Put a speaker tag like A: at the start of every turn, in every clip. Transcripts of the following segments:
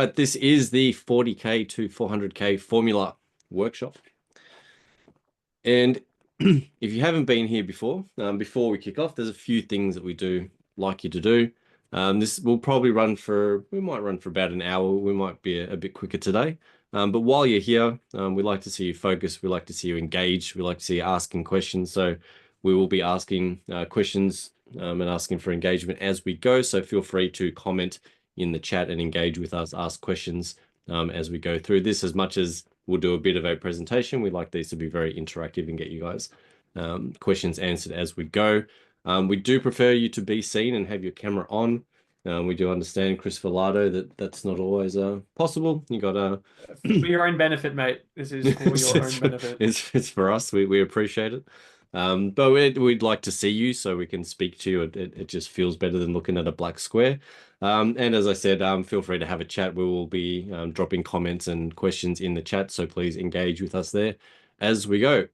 A: right, this is the 40K to 400K formula workshop. And if you haven't been here before we kick off, there's a few things that we do like you to do. This will probably we might run for about an hour. We might be a bit quicker today. But while you're here, we like to see you focus. We like to see you engage. We like to see you asking questions. So we will be asking questions and asking for engagement as we go. So feel free to comment in the chat and engage with us, ask questions as we go through this. As much as we'll do a bit of a presentation, we like these to be very interactive and get you guys questions answered as we go. We do prefer you to be seen and have your camera on. We do understand, Chris Filato, that that's not always possible. You got
B: for your own benefit, mate. This is for your own benefit.
A: It's for us. We appreciate it. But we'd like to see you so we can speak to you. It just feels better than looking at a black square. And as I said, feel free to have a chat. We will be dropping comments and questions in the chat, so please engage with us there as we go.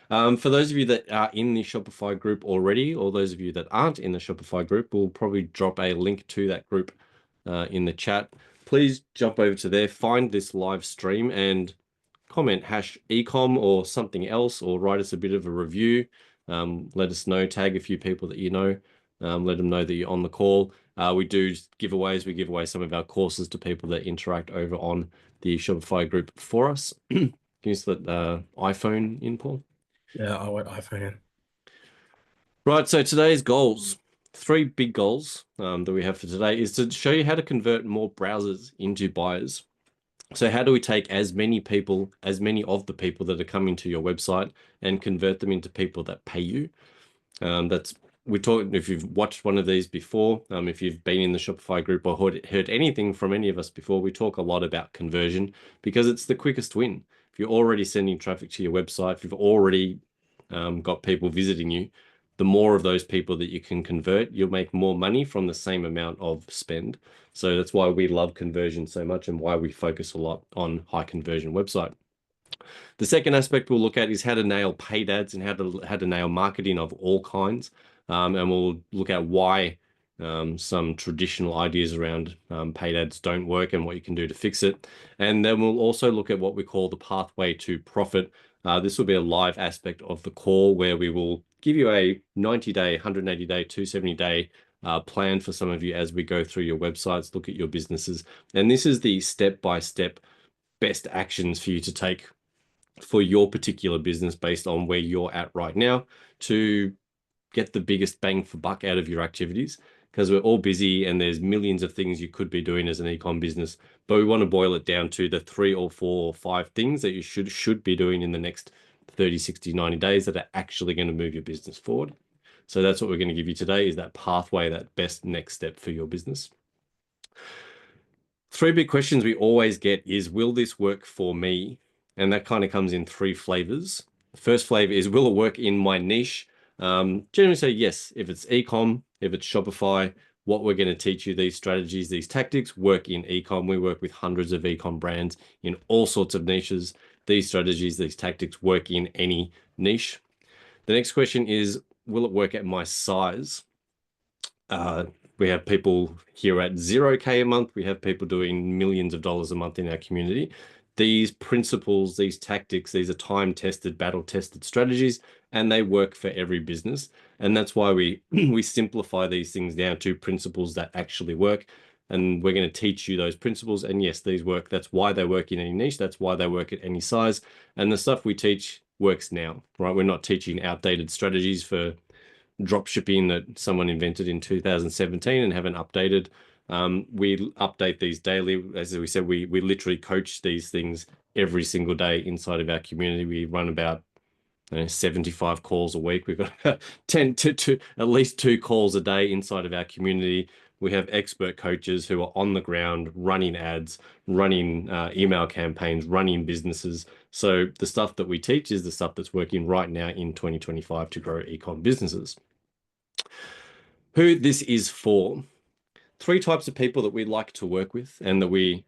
A: For those of you that are in the Shopify group already, or those of you that aren't in the Shopify group, we'll probably drop a link to that group in the chat. Please jump over to there, find this live stream and comment #ecom or something else, or write us a bit of a review. Let us know, tag a few people that you know, let them know that you're on the call. We do giveaways. We give away some of our courses to people that interact over on the Shopify group for us. Can you slip the iPhone in, Paul?
C: Yeah, I want iPhone in.
A: Right, so today's goals. 3 big goals that we have for today is to show you how to convert more browsers into buyers. So how do we take as many of the people that are coming to your website and convert them into people that pay you? If you've watched one of these before, if you've been in the Shopify group or heard anything from any of us before, we talk a lot about conversion because it's the quickest win. If you're already sending traffic to your website, if you've already got people visiting you, the more of those people that you can convert, you'll make more money from the same amount of spend. So that's why we love conversion so much and why we focus a lot on high conversion website. The second aspect we'll look at is how to nail paid ads and how to nail marketing of all kinds. And we'll look at why some traditional ideas around paid ads don't work and what you can do to fix it. And then we'll also look at what we call the pathway to profit. This will be a live aspect of the call where we will give you a 90-day, 180-day, 270-day plan for some of you as we go through your websites, look at your businesses. And this is the step-by-step best actions for you to take for your particular business based on where you're at right now to get the biggest bang for buck out of your activities, because we're all busy and there's millions of things you could be doing as an e-com business, but we want to boil it down to the 3 or 4 or 5 things that you should be doing in the next 30, 60, 90 days that are actually going to move your business forward. So that's what we're going to give you today, is that pathway, that best next step for your business. 3 big questions we always get is, will this work for me? And that kind of comes in 3 flavors. The first flavor is, will it work in my niche? Generally say yes. If it's e-com, if it's Shopify, what we're going to teach you, these strategies, these tactics work in e-com. We work with hundreds of e-com brands in all sorts of niches. These strategies, these tactics work in any niche. The next question is, will it work at my size? We have people here at 0K a month. We have people doing millions of dollars a month in our community. These principles, these tactics, these are time-tested, battle-tested strategies, and they work for every business. And that's why we simplify these things down to principles that actually work. And we're going to teach you those principles. And yes, these work. That's why they work in any niche. That's why they work at any size. And the stuff we teach works now, right? We're not teaching outdated strategies for drop shipping that someone invented in 2017 and haven't updated. We update these daily. As we said, we literally coach these things every single day inside of our community. We run about 75 calls a week. We've got 10 to at least 2 calls a day inside of our community. We have expert coaches who are on the ground running ads, running email campaigns, running businesses. So the stuff that we teach is the stuff that's working right now in 2025 to grow e-com businesses. Who this is for? 3 types of people that we like to work with and that we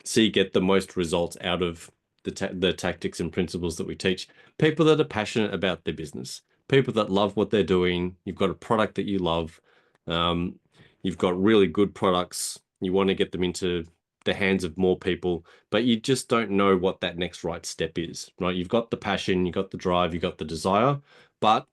A: see get the most results out of the tactics and principles that we teach. People that are passionate about their business, people that love what they're doing. You've got a product that you love. You've got really good products. You want to get them into the hands of more people, but you just don't know what that next right step is, right? You've got the passion, you've got the drive, you've got the desire, but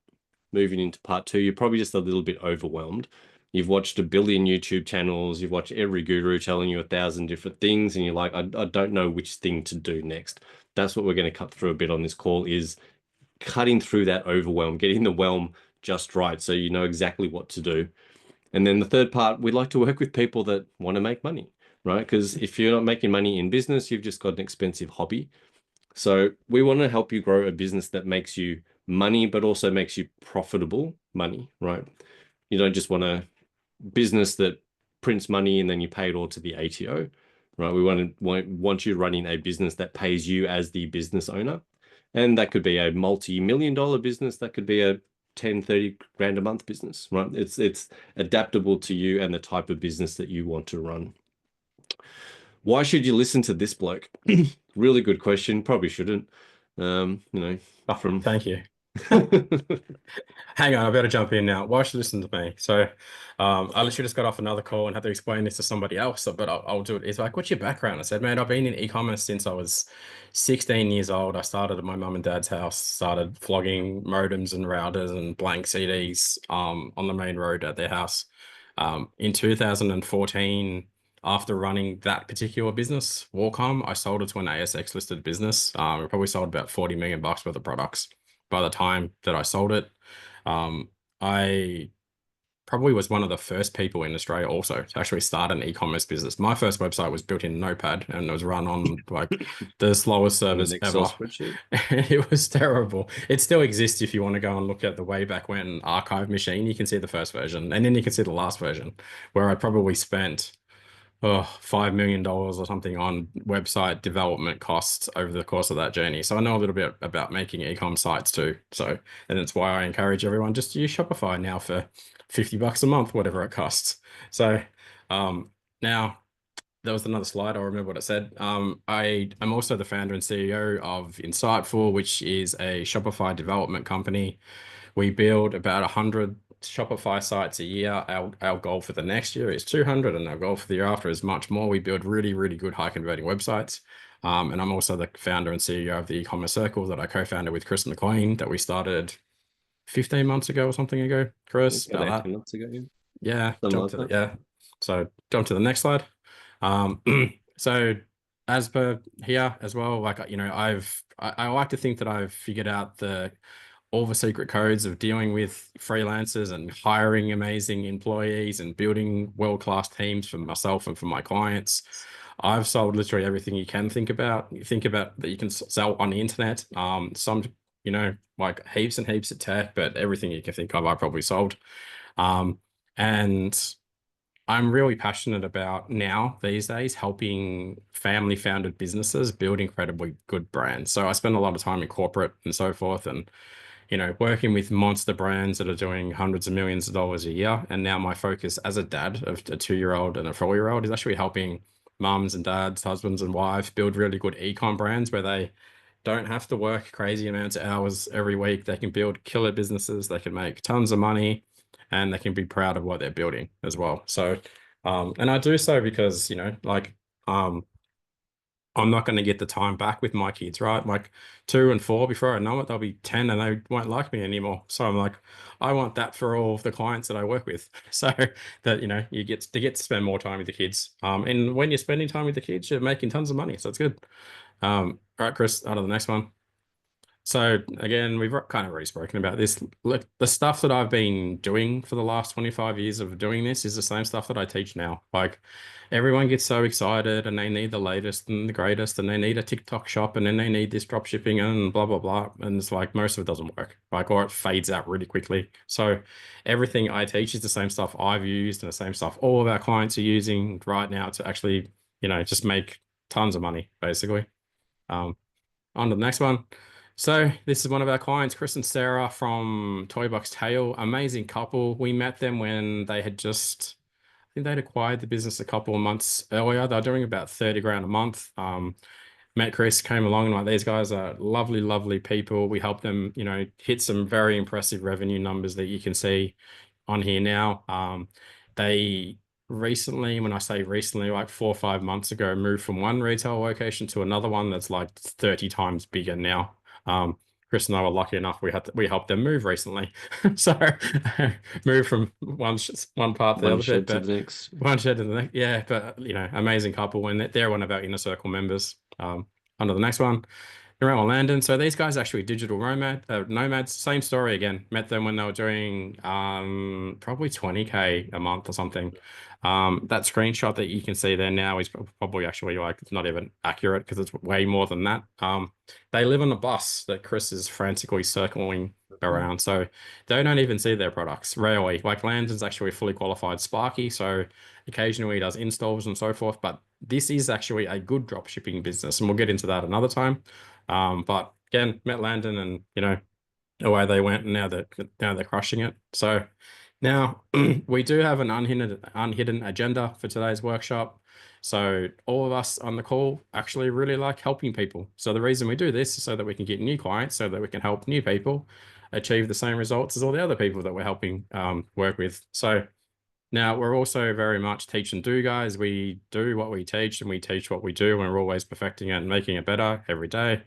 A: moving into part two, you're probably just a little bit overwhelmed. You've watched a billion YouTube channels, you've watched every guru telling you 1,000 different things, and you're like, I don't know which thing to do next. That's what we're going to cut through a bit on this call, is cutting through that overwhelm, getting the whelm just right so you know exactly what to do. And then the third part, we like to work with people that want to make money, right? Because if you're not making money in business, you've just got an expensive hobby. So we want to help you grow a business that makes you money, but also makes you profitable money, right? You don't just want a business that prints money and then you pay it all to the ATO, right? We want you running a business that pays you as the business owner. And that could be a multi-million-dollar business. That could be a 10, 30 grand a month business, right? It's adaptable to you and the type of business that you want to run. Why should you listen to this bloke? Really good question. Probably shouldn't.
C: Thank you. Hang on, I better jump in now. Why should you listen to me? So, I literally just got off another call and had to explain this to somebody else, but I'll do it. It's like, what's your background? I said, man, I've been in e-commerce since I was 16 years old. I started at my mum and dad's house, started flogging modems and routers and blank CDs on the main road at their house. In 2014, after running that particular business, Warcom, I sold it to an ASX listed business. We probably sold about 40 million bucks worth of products by the time that I sold it. I probably was one of the first people in Australia also to actually start an e-commerce business. My first website was built in Notepad and it was run on like the slowest servers ever.
A: Spreadsheet.
C: It was terrible. It still exists if you want to go and look at the way back when archive machine. You can see the first version and then you can see the last version where I probably spent $5 million or something on website development costs over the course of that journey. So I know a little bit about making e-com sites too. So, and that's why I encourage everyone just to use Shopify now for 50 bucks a month, whatever it costs. So, now there was another slide. I'll remember what it said. I am also the founder and CEO of Insightful, which is a Shopify development company. We build about 100 Shopify sites a year. Our goal for the next year is 200, and our goal for the year after is much more. We build really, really good high converting websites. And I'm also the founder and CEO of the eCommerce Circle that I co-founded with Chris McQueen that we started 15 months ago or something ago. Chris,
A: About 18 months ago.
C: Yeah,
A: Something
C: So jump to the next slide. So as per here as well, like, you know, I like to think that I've figured out all the secret codes of dealing with freelancers and hiring amazing employees and building world-class teams for myself and for my clients. I've sold literally everything you can think about. You think about that you can sell on the internet. Some, you know, like heaps and heaps of tech, but everything you can think of, I probably sold. And I'm really passionate about now these days helping family founded businesses build incredibly good brands. So I spend a lot of time in corporate and so forth, and you know, working with monster brands that are doing hundreds of millions of dollars a year. And now my focus as a dad of a 2-year-old and a 4-year-old is actually helping mums and dads, husbands and wives build really good e-com brands where they don't have to work crazy amounts of hours every week. They can build killer businesses, they can make tons of money, and they can be proud of what they're building as well. So, and I do so because, you know, like, I'm not going to get the time back with my kids, right? Like 2 and 4, before I know it, they'll be 10 and they won't like me anymore. So I'm like, I want that for all of the clients that I work with. So that, you know, you get to spend more time with the kids. And when you're spending time with the kids, you're making tons of money. So it's good. All right, Chris, on to the next one. So again, we've kind of already spoken about this. Look, the stuff that I've been doing for the last 25 years of doing this is the same stuff that I teach now. Like everyone gets so excited and they need the latest and the greatest and they need a TikTok shop and then they need this drop shipping and blah, blah, blah. And it's like most of it doesn't work, like, or it fades out really quickly. So everything I teach is the same stuff I've used and the same stuff all of our clients are using right now to actually, you know, just make tons of money, basically. On to the next one. So this is one of our clients, Chris and Sarah from Toy Box Tale. Amazing couple. We met them when they had just, I think they'd acquired the business a couple of months earlier. They're doing about 30 grand a month. Met Chris, came along, and like, these guys are lovely, lovely people. We helped them, you know, hit some very impressive revenue numbers that you can see on here now. They recently, when I say recently, like 4 or 5 months ago, moved from one retail location to another one that's like 30 times bigger now. Chris and I were lucky enough we helped them move recently, so moved from one part to the
A: One
C: other bit,
A: shed to
C: but
A: the next.
C: one shed to the next. Yeah, but amazing couple, and they're one of our inner circle members. On to the next one. Around Landon. So these guys are actually digital nomads. Same story again. Met them when they were doing probably 20K a month or something. That screenshot that you can see there now is probably actually like it's not even accurate because it's way more than that. They live on a bus that Chris is frantically circling around. So they don't even see their products rarely. Like Landon's actually a fully qualified Sparky, so occasionally he does installs and so forth. But this is actually a good drop shipping business, and we'll get into that another time. But again, met Landon and away they went, and now they're crushing it. So now we do have an unhidden agenda for today's workshop. So all of us on the call actually really like helping people. So the reason we do this is so that we can get new clients, so that we can help new people achieve the same results as all the other people that we're helping work with. So now we're also very much teach and do guys. We do what we teach and we teach what we do, and we're always perfecting it and making it better every day.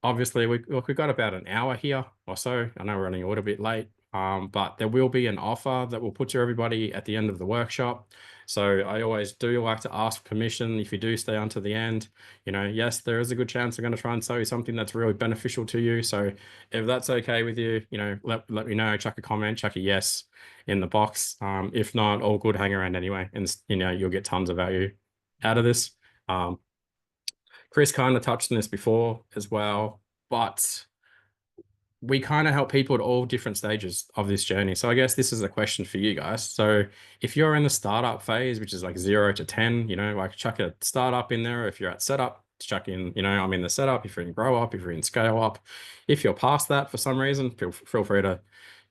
C: Obviously, we've got about an hour here or so. I know we're running a little bit late, but there will be an offer that we'll put to everybody at the end of the workshop. So I always do like to ask permission if you do stay on to the end. Yes, there is a good chance I'm going to try and sell you something that's really beneficial to you. So if that's okay with you, let me know. Chuck a comment, chuck a yes in the box. If not, all good. Hang around anyway, and you'll get tons of value out of this. Chris kind of touched on this before as well, but we kind of help people at all different stages of this journey. So I guess this is a question for you guys. So if you're in the startup phase, which is like 0 to 10, like chuck a startup in there. If you're at setup, chuck in, I'm in the setup. If you're in grow up, if you're in scale up, if you're past that for some reason, feel free to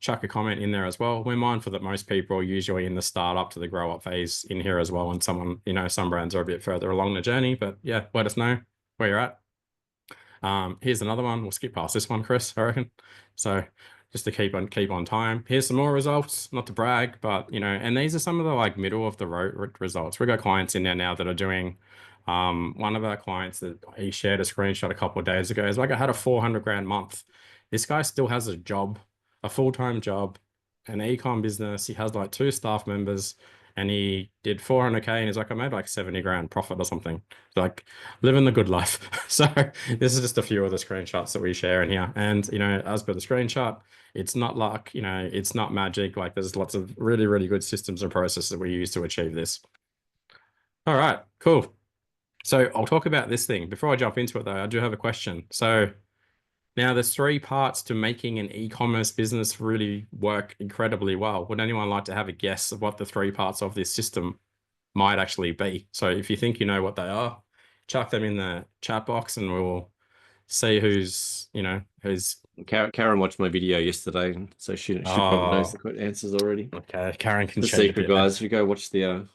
C: chuck a comment in there as well. We're mindful that most people are usually in the startup to the grow up phase in here as well. And some brands are a bit further along the journey, but yeah, let us know where you're at. Here's another one. We'll skip past this one, Chris, I reckon. So just to keep on time. Here's some more results, not to brag, but and these are some of the like middle of the road results. We've got clients in there now that are doing one of our clients that he shared a screenshot a couple of days ago. It's like I had a 400 grand month. This guy still has a job, a full-time job, an ecom business. He has like 2 staff members, and he did 400K, and he's like, I made like 70 grand profit or something. Like living the good life. So this is just a few of the screenshots that we share in here. And, as per the screenshot, it's not luck, it's not magic. Like there's lots of really, really good systems and processes that we use to achieve this. All right, cool. So I'll talk about this thing. Before I jump into it though, I do have a question. So now there's 3 parts to making an e-commerce business really work incredibly well. Would anyone like to have a guess of what the 3 parts of this system might actually be? So if you think you know what they are, chuck them in the chat box and we'll see who's.
A: Karen watched my video yesterday, so she probably knows the answers already.
C: Okay, Karen can
A: The
C: share
A: secret, guys. If you go watch the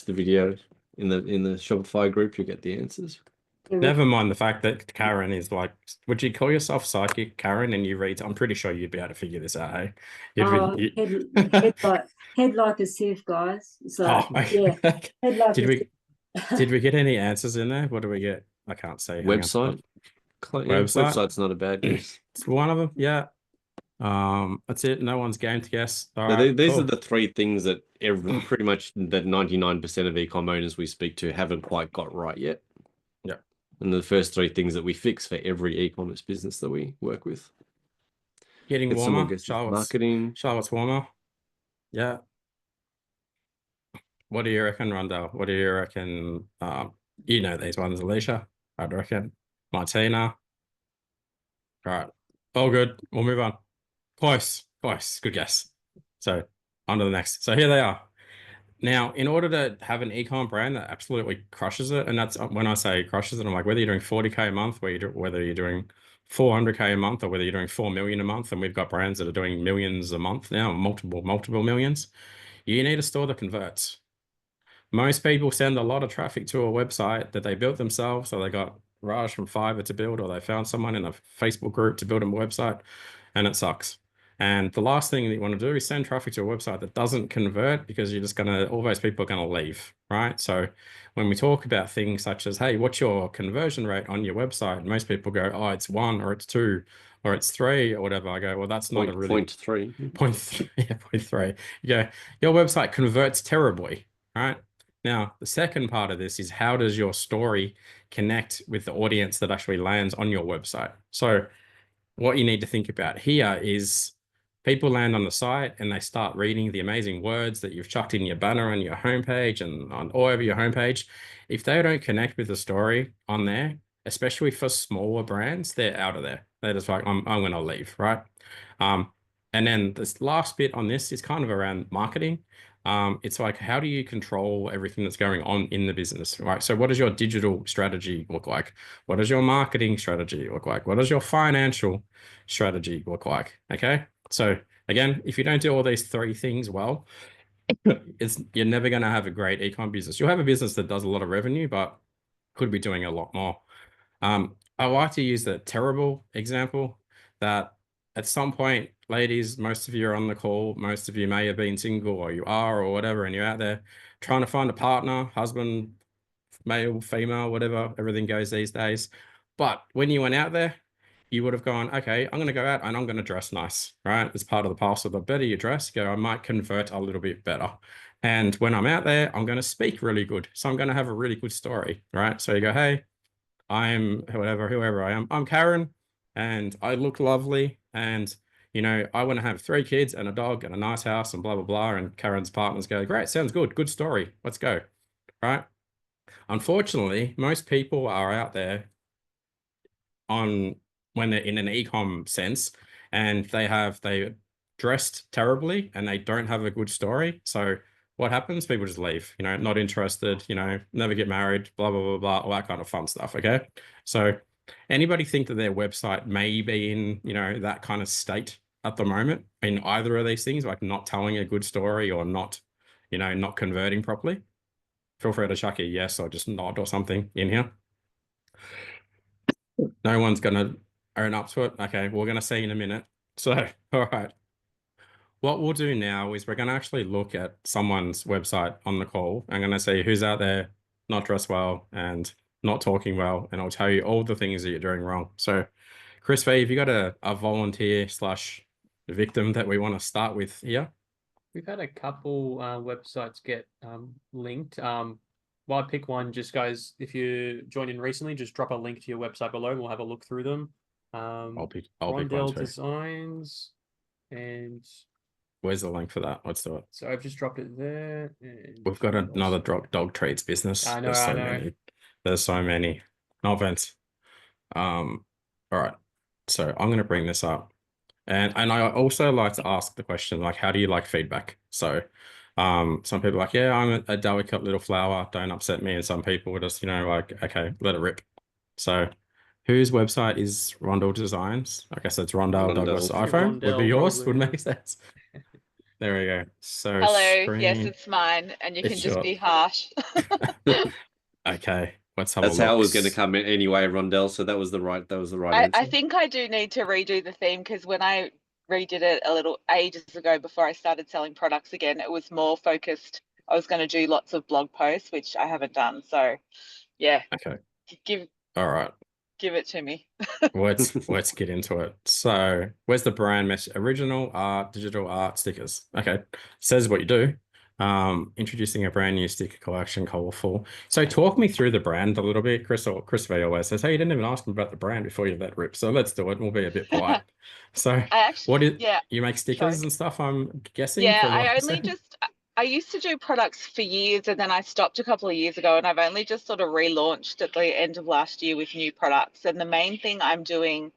A: video in the Shopify group, you get the answers.
C: Never mind the fact that Karen is like, would you call yourself psychic, Karen? And you read, I'm pretty sure you'd be able to figure this out, hey?
D: Head like a sieve, guys. So yeah, head like
C: did we get any answers in there? What do we get? I can't say.
A: Website. Website's not a bad guess.
C: It's one of them, yeah. That's it. No one's game to guess.
A: These are the 3 things that pretty much that 99% of e-com owners we speak to haven't quite got right yet.
C: Yeah.
A: And the first 3 things that we fix for every e-commerce business that we work with.
C: Getting warmer.
A: Marketing.
C: Charlotte's warmer. Yeah. What do you reckon, Rondell? What do you reckon? These ones, Alicia, I'd reckon. Martina. All right. All good. We'll move on. Close. Good guess. So on to the next. So here they are. Now, in order to have an e-com brand that absolutely crushes it, and that's when I say crushes it, I'm like, whether you're doing 40K a month, whether you're doing 400K a month, or whether you're doing 4 million a month, and we've got brands that are doing millions a month now, multiple millions, you need a store that converts. Most people send a lot of traffic to a website that they built themselves, or they got Raj from Fiverr to build, or they found someone in a Facebook group to build them a website, and it sucks. And the last thing that you want to do is send traffic to a website that doesn't convert, because you're just going to, all those people are going to leave, right? So when we talk about things such as, hey, what's your conversion rate on your website? Most people go, oh, it's 1 or it's 2 or it's 3 or whatever. I go, well, that's not a really
A: point 3.
C: Point 3. Yeah, 0.3. You go, your website converts terribly, right? Now, the second part of this is, how does your story connect with the audience that actually lands on your website? So what you need to think about here is, people land on the site and they start reading the amazing words that you've chucked in your banner on your homepage and on all over your homepage. If they don't connect with the story on there, especially for smaller brands, they're out of there. They're just like, I'm going to leave, right? And then this last bit on this is kind of around marketing. It's like, how do you control everything that's going on in the business, right? So what does your digital strategy look like? What does your marketing strategy look like? What does your financial strategy look like? Okay. So again, if you don't do all these 3 things well, you're never going to have a great ecom business. You'll have a business that does a lot of revenue, but could be doing a lot more. I like to use the terrible example that at some point, ladies, most of you are on the call, most of you may have been single, or you are, or whatever, and you're out there trying to find a partner, husband, male, female, whatever, everything goes these days. But when you went out there, you would have gone, okay, I'm going to go out and I'm going to dress nice, right? It's part of the parcel. The better you dress, I might convert a little bit better. And when I'm out there, I'm going to speak really good. So I'm going to have a really good story, right? So you go, hey, I'm whoever I am. I'm Karen, and I look lovely, and I want to have 3 kids and a dog and a nice house and blah blah blah. And Karen's partners go, great, sounds good story. Let's go, right? Unfortunately, most people are out there when they're in an ecom sense, and they dressed terribly and they don't have a good story. So what happens? People just leave, not interested, never get married, blah, blah, blah, blah, all that kind of fun stuff. Okay. So anybody think that their website may be in, that kind of state at the moment in either of these things, like not telling a good story or not, not converting properly? Feel free to chuck a yes or just nod or something in here. No one's going to own up to it. Okay, we're going to see in a minute. So, all right. What we'll do now is we're going to actually look at someone's website on the call. I'm going to see who's out there not dressed well and not talking well, and I'll tell you all the things that you're doing wrong. So, Chris V, have you got a volunteer / victim that we want to start with here?
B: We've had a couple websites get linked. Well, I pick one, just guys, if you joined in recently, just drop a link to your website below and we'll have a look through them.
C: I'll pick
B: Rondell
C: one too.
B: Designs, and
C: where's the link for that? Let's do it.
B: So I've just dropped it there.
C: We've got another dog treats business.
B: I know, I know.
C: Many. There's so many. No offense. All right. So I'm going to bring this up. And I also like to ask the question, like, how do you like feedback? So some people are like, yeah, I'm a delicate little flower, don't upset me. And some people are just, like, okay, let it rip. So whose website is Rondell Designs? I guess it's Rondell Douglas iPhone. Would be yours,
B: probably.
C: Would make sense. There we go. So
E: hello, yes, it's mine, and you can just be harsh.
C: Okay, let's have
A: That's
C: a look.
A: how it was going to come in anyway, Rondell. So that was the right answer.
E: I think I do need to redo the theme, because when I redid it a little ages ago before I started selling products again, it was more focused. I was going to do lots of blog posts, which I haven't done. So yeah.
C: Okay. All right.
E: Give it to me.
C: let's get into it. So where's the brand message? Original art, digital art, stickers. Okay. Says what you do. Introducing a brand new sticker collection, colorful. So talk me through the brand a little bit. Chris V always says, hey, you didn't even ask him about the brand before you let rip. So let's do it. We'll be a bit polite. So you make stickers and stuff, I'm guessing?
E: Yeah, I used to do products for years, and then I stopped a couple of years ago, and I've only just sort of relaunched at the end of last year with new products. And the main thing I'm doing,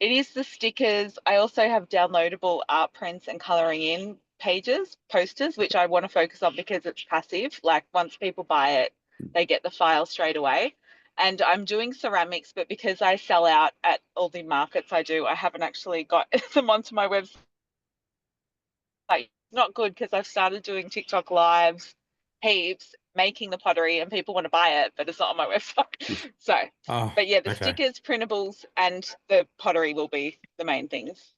E: it is the stickers. I also have downloadable art prints and coloring in posters, which I want to focus on because it's passive. Like once people buy it, they get the file straight away. And I'm doing ceramics, but because I sell out at all the markets I do, I haven't actually got them onto my website. Not good, because I've started doing TikTok lives heaps, making the pottery, and people want to buy it, but it's not on my website. So, but yeah, the stickers, printables, and the pottery will be the main things.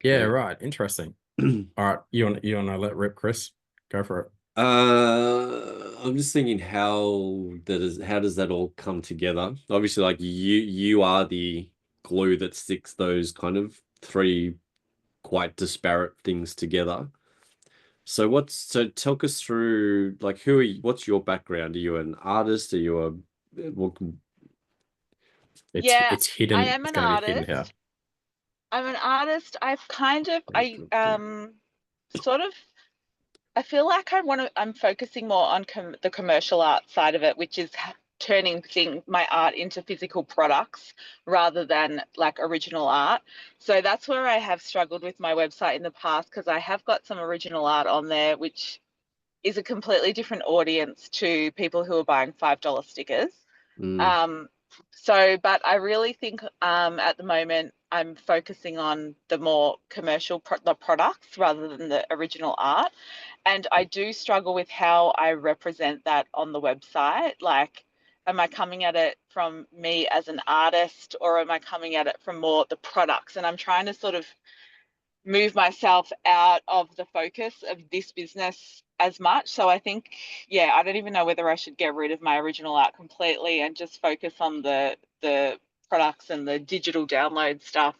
C: Yeah,
A: Okay.
C: right. Interesting. All right, you wanna let rip, Chris? Go for it.
A: I'm just thinking how does that all come together? Obviously, like you are the glue that sticks those kind of three quite disparate things together. So talk us through like what's your background? Are you an artist? Are you what,
E: Yeah,
C: It's
E: I
C: hidden.
E: am
C: It's
E: an
C: gonna be hidden here.
E: artist. I'm an artist. I've kind of sort of I feel like I'm focusing more on the commercial art side of it, which is turning my art into physical products rather than like original art. So that's where I have struggled with my website in the past, because I have got some original art on there, which is a completely different audience to people who are buying $5 stickers.
A: Mm,
E: Um, but I really think at the moment I'm focusing on the more commercial the products rather than the original art. And I do struggle with how I represent that on the website. Like, am I coming at it from me as an artist, or am I coming at it from more the products? And I'm trying to sort of move myself out of the focus of this business as much. So I think, yeah, I don't even know whether I should get rid of my original art completely and just focus on the products and the digital download stuff.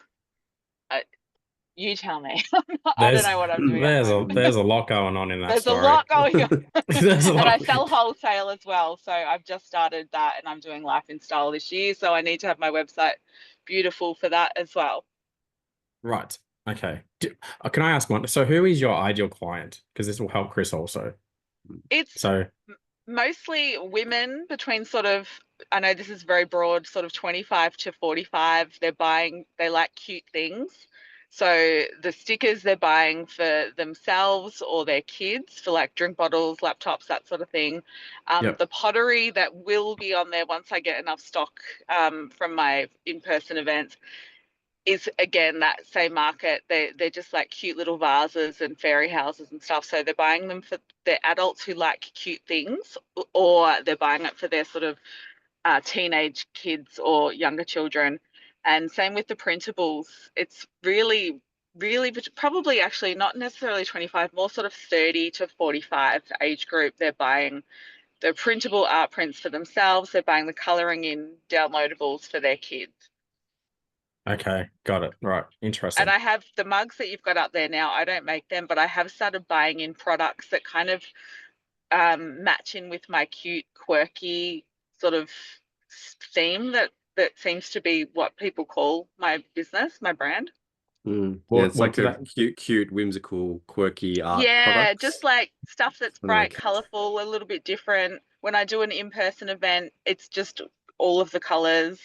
E: Uh, you tell me. I don't
C: There's
E: know what I'm doing at the moment.
C: there's a lot going on in that
E: There's a
C: story.
E: lot going on.
C: There's a
E: And I
C: lot.
E: sell wholesale as well. So I've just started that, and I'm doing Life in Style this year. So I need to have my website beautiful for that as well.
C: Right. Okay. Can I ask one? So who is your ideal client? Because this will help Chris also.
E: It's
C: So
E: mostly women between sort of, I know this is very broad, sort of 25 to 45. They like cute things. So the stickers they're buying for themselves or their kids, for like drink bottles, laptops, that sort of thing.
C: yep.
E: The pottery that will be on there once I get enough stock from my in-person events is again that same market. They're just like cute little vases and fairy houses and stuff. So they're buying them for their adults who like cute things, or they're buying it for their sort of teenage kids or younger children. And same with the printables. It's really, really probably actually not necessarily 25, more sort of 30 to 45 age group. They're buying the printable art prints for themselves. They're buying the coloring in downloadables for their kids.
C: Okay. Got it. Right.
E: And
C: Interesting.
E: I have the mugs that you've got up there now. I don't make them, but I have started buying in products that kind of match in with my cute, quirky sort of theme that seems to be what people call my business, my brand.
A: Yeah, it's
C: What
A: like
C: did
A: a
C: that?
A: cute, whimsical, quirky art
E: Yeah, just
A: products.
E: like stuff that's
A: I like
E: bright, colorful, a little bit different. When I do an in-person event, it's just all of the colors.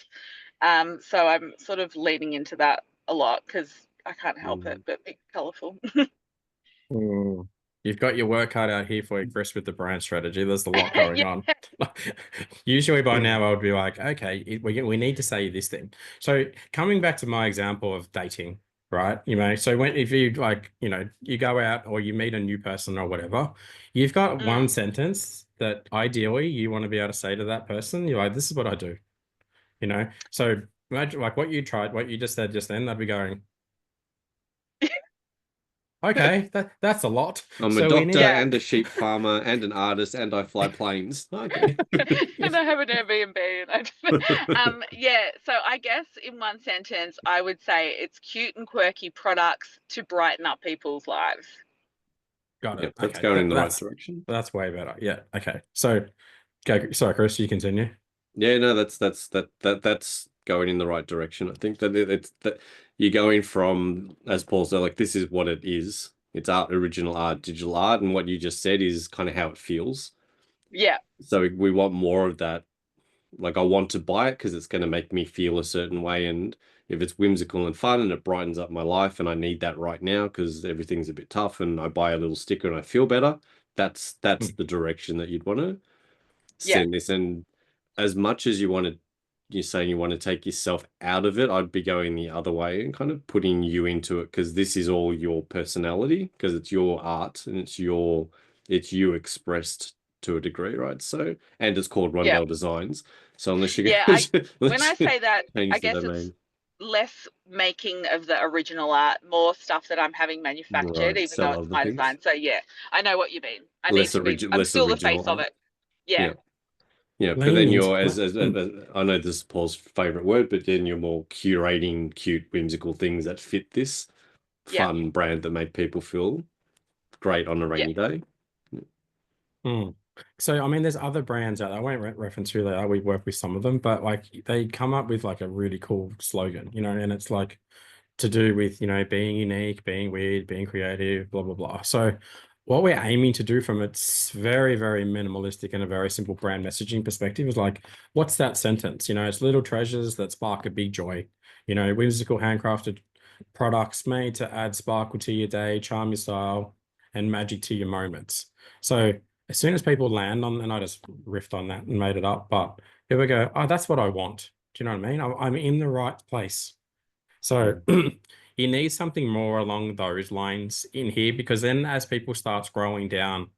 E: So I'm sort of leaning into that a lot because I can't help it but be colorful.
C: Mm. You've got your work cut out here for you, Chris, with the brand strategy. There's a lot going
E: Yeah.
C: on. Usually by now I would be like, okay, we need to say this thing. So coming back to my example of dating, right? So if you like, you go out or you meet a new person or whatever, you've got one
E: Mm.
C: sentence that ideally you want to be able to say to that person. You're like, this is what I do, So imagine like what you just said just then, they'd be going, okay, that's a lot.
A: I'm a
C: So we
A: doctor
C: need.
E: Yeah.
A: and a sheep farmer and an artist and I fly planes. Okay.
E: And I have an Airbnb. Yeah, so I guess in one sentence, I would say it's cute and quirky products to brighten up people's lives.
C: Got it.
A: Yep, that's
C: Okay,
A: going in the right direction.
C: that's way better. Yeah. Okay. So, go. Sorry, Chris. You continue.
A: Yeah, no, that's going in the right direction. I think that it's that you're going from, as Paul said, like this is what it is. It's art, original art, digital art, and what you just said is kind of how it feels.
E: Yeah,
A: So we want more of that. Like I want to buy it because it's going to make me feel a certain way, and if it's whimsical and fun and it brightens up my life, and I need that right now because everything's a bit tough, and I buy a little sticker and I feel better. That's
C: Mm.
A: the direction that you'd want to
E: yeah,
A: send this. And as much as you're saying you want to take yourself out of it, I'd be going the other way and kind of putting you into it because this is all your personality because it's your art and it's you expressed to a degree, right? So, and it's called
E: yeah,
A: Rondell Designs. So unless you're
E: yeah.
A: going to
E: When I say that, I
A: change the
E: guess it's
A: domain.
E: less making of the original art, more stuff that I'm having manufactured,
A: Right.
E: even
A: Sell
E: though it's
A: other
E: my
A: things.
E: design. So yeah, I know what you mean. I need
A: Less
E: to be.
A: original,
E: I'm
A: less
E: still the face
A: original
E: of
A: art.
E: it. Yeah.
A: Yeah. Yeah, but
C: Lean
A: then
C: into
A: you're
C: it.
A: I know this is Paul's favorite word, but then you're more curating cute, whimsical things that fit this
E: Yeah.
A: fun brand that make people feel great on a
E: Yeah.
A: rainy day.
C: Mm. So, I mean, there's other brands out there. I won't reference who they are. We work with some of them, but like they come up with like a really cool slogan, you know, and it's like to do with, you know, being unique, being weird, being creative, blah, blah, blah. So what we're aiming to do from its very, very minimalistic and a very simple brand messaging perspective is like, what's that sentence? You know, it's little treasures that spark a big joy, you know, whimsical handcrafted products made to add sparkle to your day, charm your style, and magic to your moments. So as soon as people land on, and I just riffed on that and made it up, but here we go, oh, that's what I want. Do you know what I mean? I'm in the right place. So you need something more along those lines in here, because then as people start scrolling down,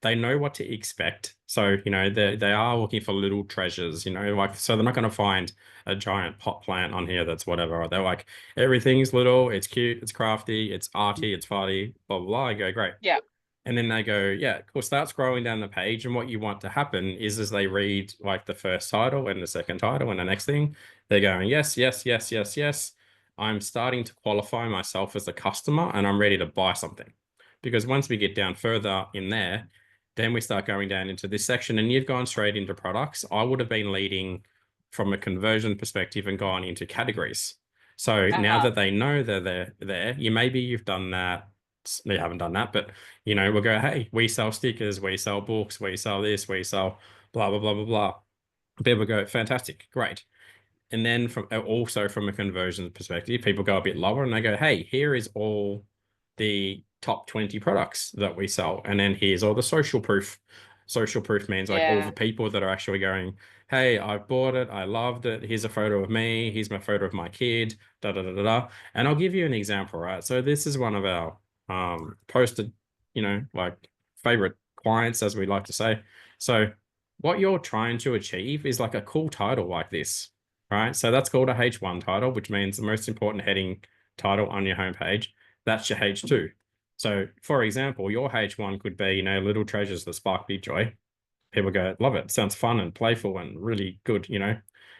C: they know what to expect. So, you know, they are looking for little treasures, you know, like, so they're not going to find a giant pot plant on here that's whatever. They're like, everything's little, it's cute, it's crafty, it's arty, it's farty, blah, blah, blah. I go, great.
E: Yeah.
C: And then they go, yeah, cool. Start scrolling down the page. And what you want to happen is as they read like the first title and the second title and the next thing, they're going, yes, yes, yes, yes, yes. I'm starting to qualify myself as a customer and I'm ready to buy something. Because once we get down further in there, then we start going down into this section and you've gone straight into products. I would have been leading from a conversion perspective and gone into categories. So now that they know they're there, you've done that. You haven't done that, but you know, we'll go, hey, we sell stickers, we sell books, we sell this, we sell blah, blah, blah, blah, blah. People go, fantastic, great. And then from also from a conversion perspective, people go a bit lower and they go, hey, here is all the top 20 products that we sell. And then here's all the social proof. Social proof means like all the people that are actually going, hey, I bought it, I loved it. Here's a photo of me, here's my photo of my kid, da da da da da. And I'll give you an example, right? So this is one of our posted, you know, like favorite clients, as we like to say. So what you're trying to achieve is like a cool title like this, right? So that's called a H1 title, which means the most important heading title on your homepage. That's your H2. So for example, your H1 could be, you know, little treasures that spark big joy. People go, love it. Sounds fun and playful and really good, you know.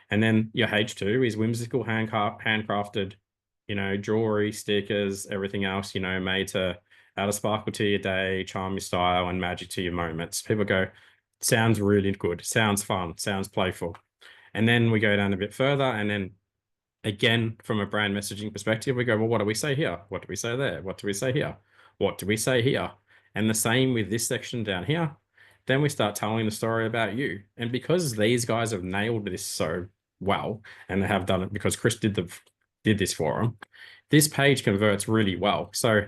C: And then your H2 is whimsical handcrafted, you know, jewelry, stickers, everything else, you know, made to add a sparkle to your day, charm your style, and magic to your moments. People go, sounds really good, sounds fun, sounds playful. And then we go down a bit further, and then again, from a brand messaging perspective, we go, well, what do we say here? What do we say there? What do we say here? What do we say here? And the same with this section down here. Then we start telling the story about you. And because these guys have nailed this so well, and they have done it because Chris did this for them, this page converts really well. So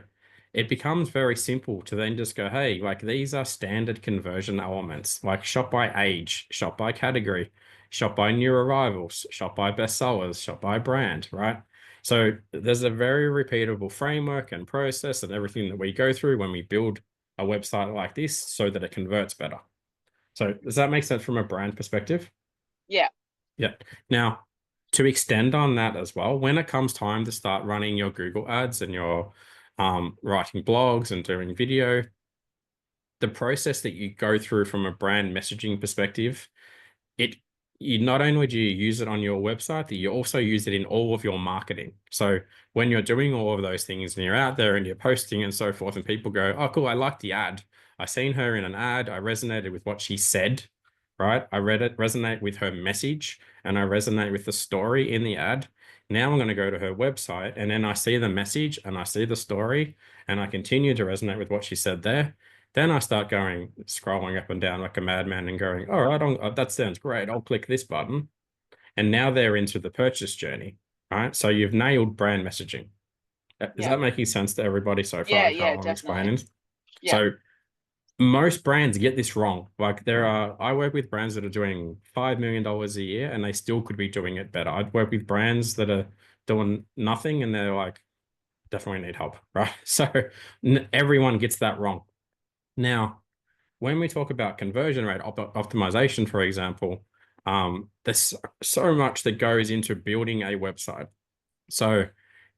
C: it becomes very simple to then just go, hey, like these are standard conversion elements, like shop by age, shop by category, shop by new arrivals, shop by bestsellers, shop by brand, right? So there's a very repeatable framework and process and everything that we go through when we build a website like this so that it converts better. So does that make sense from a brand perspective?
E: Yeah.
C: Yeah. Now, to extend on that as well, when it comes time to start running your Google ads and your writing blogs and doing video, the process that you go through from a brand messaging perspective, you not only do you use it on your website, that you also use it in all of your marketing. So when you're doing all of those things and you're out there and you're posting and so forth, and people go, oh, cool, I like the ad. I seen her in an ad. I resonated with what she said, right? I read it, resonate with her message, and I resonate with the story in the ad. Now I'm going to go to her website, and then I see the message and I see the story, and I continue to resonate with what she said there. Then I start going, scrolling up and down like a madman and going, all right, that sounds great. I'll click this button. And now they're into the purchase journey, right? So you've nailed brand messaging. Is that making sense to everybody so far?
E: Yeah,
C: How I'm
E: definitely.
C: explaining?
E: Yeah.
C: So most brands get this wrong. Like I work with brands that are doing $5 million a year and they still could be doing it better. I'd work with brands that are doing nothing and they're like, definitely need help, right? So everyone gets that wrong. Now, when we talk about conversion rate optimization, for example, there's so much that goes into building a website. So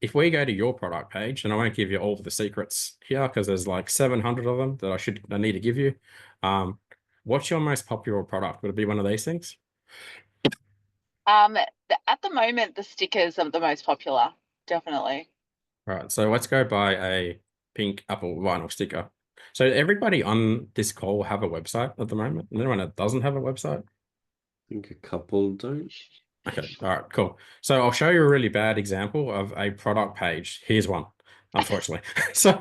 C: if we go to your product page, and I won't give you all the secrets here because there's like 700 of them that I need to give you. What's your most popular product? Would it be one of these things?
E: At the moment, the stickers are the most popular, definitely.
C: Right, so let's go buy a pink Apple vinyl sticker. So everybody on this call have a website at the moment? Anyone that doesn't have a website?
A: I think a couple don't.
C: Okay, all right, cool. So I'll show you a really bad example of a product page. Here's one, unfortunately. So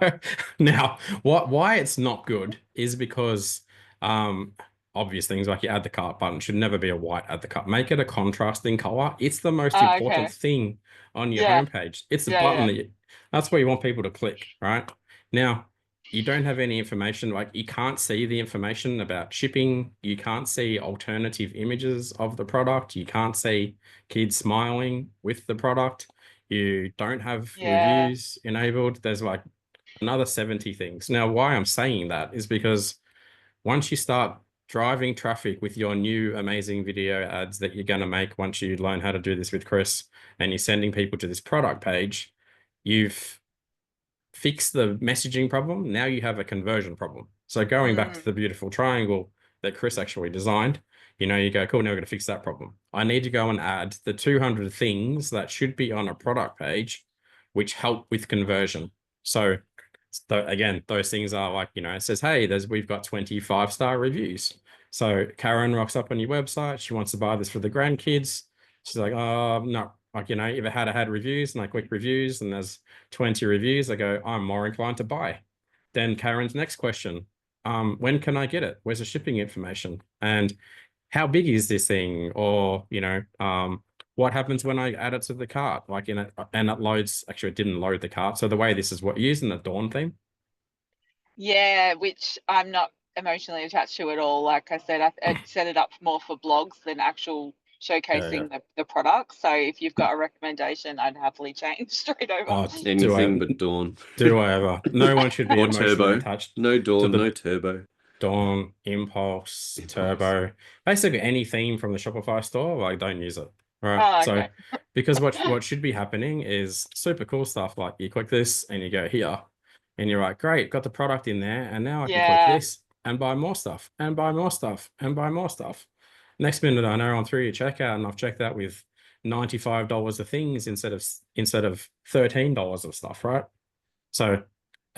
C: now, why it's not good is because obvious things like you add the cart button should never be a white add the cart. Make it a contrasting color. It's the most important
E: Okay.
C: thing on your
E: Yeah.
C: homepage. It's the
E: Yeah,
C: button
E: yeah.
C: that's where you want people to click, right? Now, you don't have any information, like you can't see the information about shipping. You can't see alternative images of the product. You can't see kids smiling with the product. You don't have
E: Yeah.
C: reviews enabled. There's like another 70 things. Now, why I'm saying that is because once you start driving traffic with your new amazing video ads that you're going to make once you learn how to do this with Chris, and you're sending people to this product page, you've fix the messaging problem. Now you have a conversion problem. So going back to the beautiful triangle that Chris actually designed, you go, cool, now we're going to fix that problem. I need to go and add the 200 things that should be on a product page, which help with conversion. So again, those things are like, it says, hey, we've got 25-star reviews. So Karen rocks up on your website. She wants to buy this for the grandkids. She's like, oh, no, like, if it had reviews and I click reviews and there's 20 reviews, I go, I'm more inclined to buy. Then Karen's next question, when can I get it? Where's the shipping information? And how big is this thing? Or, what happens when I add it to the cart? Like and it loads, actually it didn't load the cart. So the way this is using the Dawn theme.
E: Yeah, which I'm not emotionally attached to at all. Like I said, I set it up more for blogs than actual showcasing the product. So if you've got a recommendation, I'd happily change straight over.
C: Oh,
A: Anything but Dawn.
C: Do I ever? No one should be
A: Or
C: emotionally
A: Turbo.
C: attached.
A: No Dawn,
C: to
A: no Turbo.
C: Dawn, Impulse, Turbo, basically any theme from the Shopify store, like don't use it. Right.
E: Oh, okay.
C: So because what should be happening is super cool stuff. Like you click this and you go here and you're like, great, got the product in there. And now I can click this and buy more stuff and buy more stuff and buy more stuff. Next minute, I know I'm through your checkout and I've checked out with $95 of things instead of $13 of stuff, right? So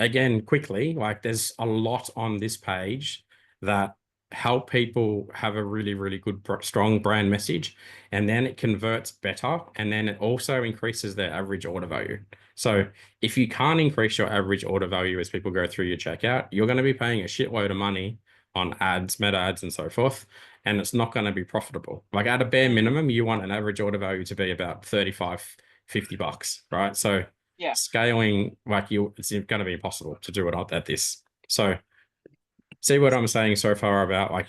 C: again, quickly, like there's a lot on this page that help people have a really, really good, strong brand message, and then it converts better, and then it also increases their average order value. So if you can't increase your average order value as people go through your checkout, you're going to be paying a shitload of money on ads, meta ads, and so forth, and it's not going to be profitable. Like at a bare minimum, you want an average order value to be about $35-50, right? So scaling, like it's going to be impossible to do it at this. So see what I'm saying so far about like,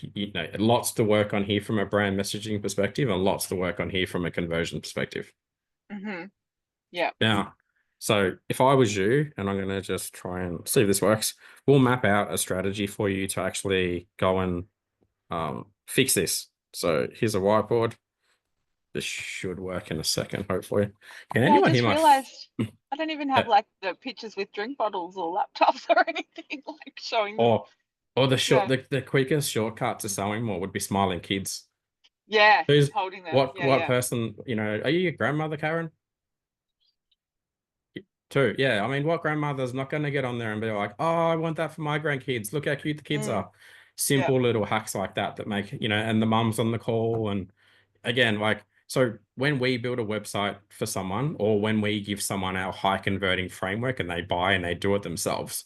C: lots to work on here from a brand messaging perspective and lots to work on here from a conversion perspective.
E: Yeah.
C: Now, so if I was you, and I'm going to just try and see if this works, we'll map out a strategy for you to actually go and fix this. So here's a whiteboard. This should work in a second, hopefully. Can anyone
E: I just
C: hear
E: realized I don't even have like the pictures with drink bottles or laptops or anything like showing them.
C: Or the quickest shortcut to selling more would be smiling kids.
E: Yeah,
C: Who's
E: holding them.
C: What person, are you your grandmother, Karen? Too. Yeah. I mean, what grandmother's not going to get on there and be like, oh, I want that for my grandkids. Look how cute the kids are. Simple little hacks like that make, and the mum's on the call. And again, like, so when we build a website for someone or when we give someone our high converting framework and they buy and they do it themselves,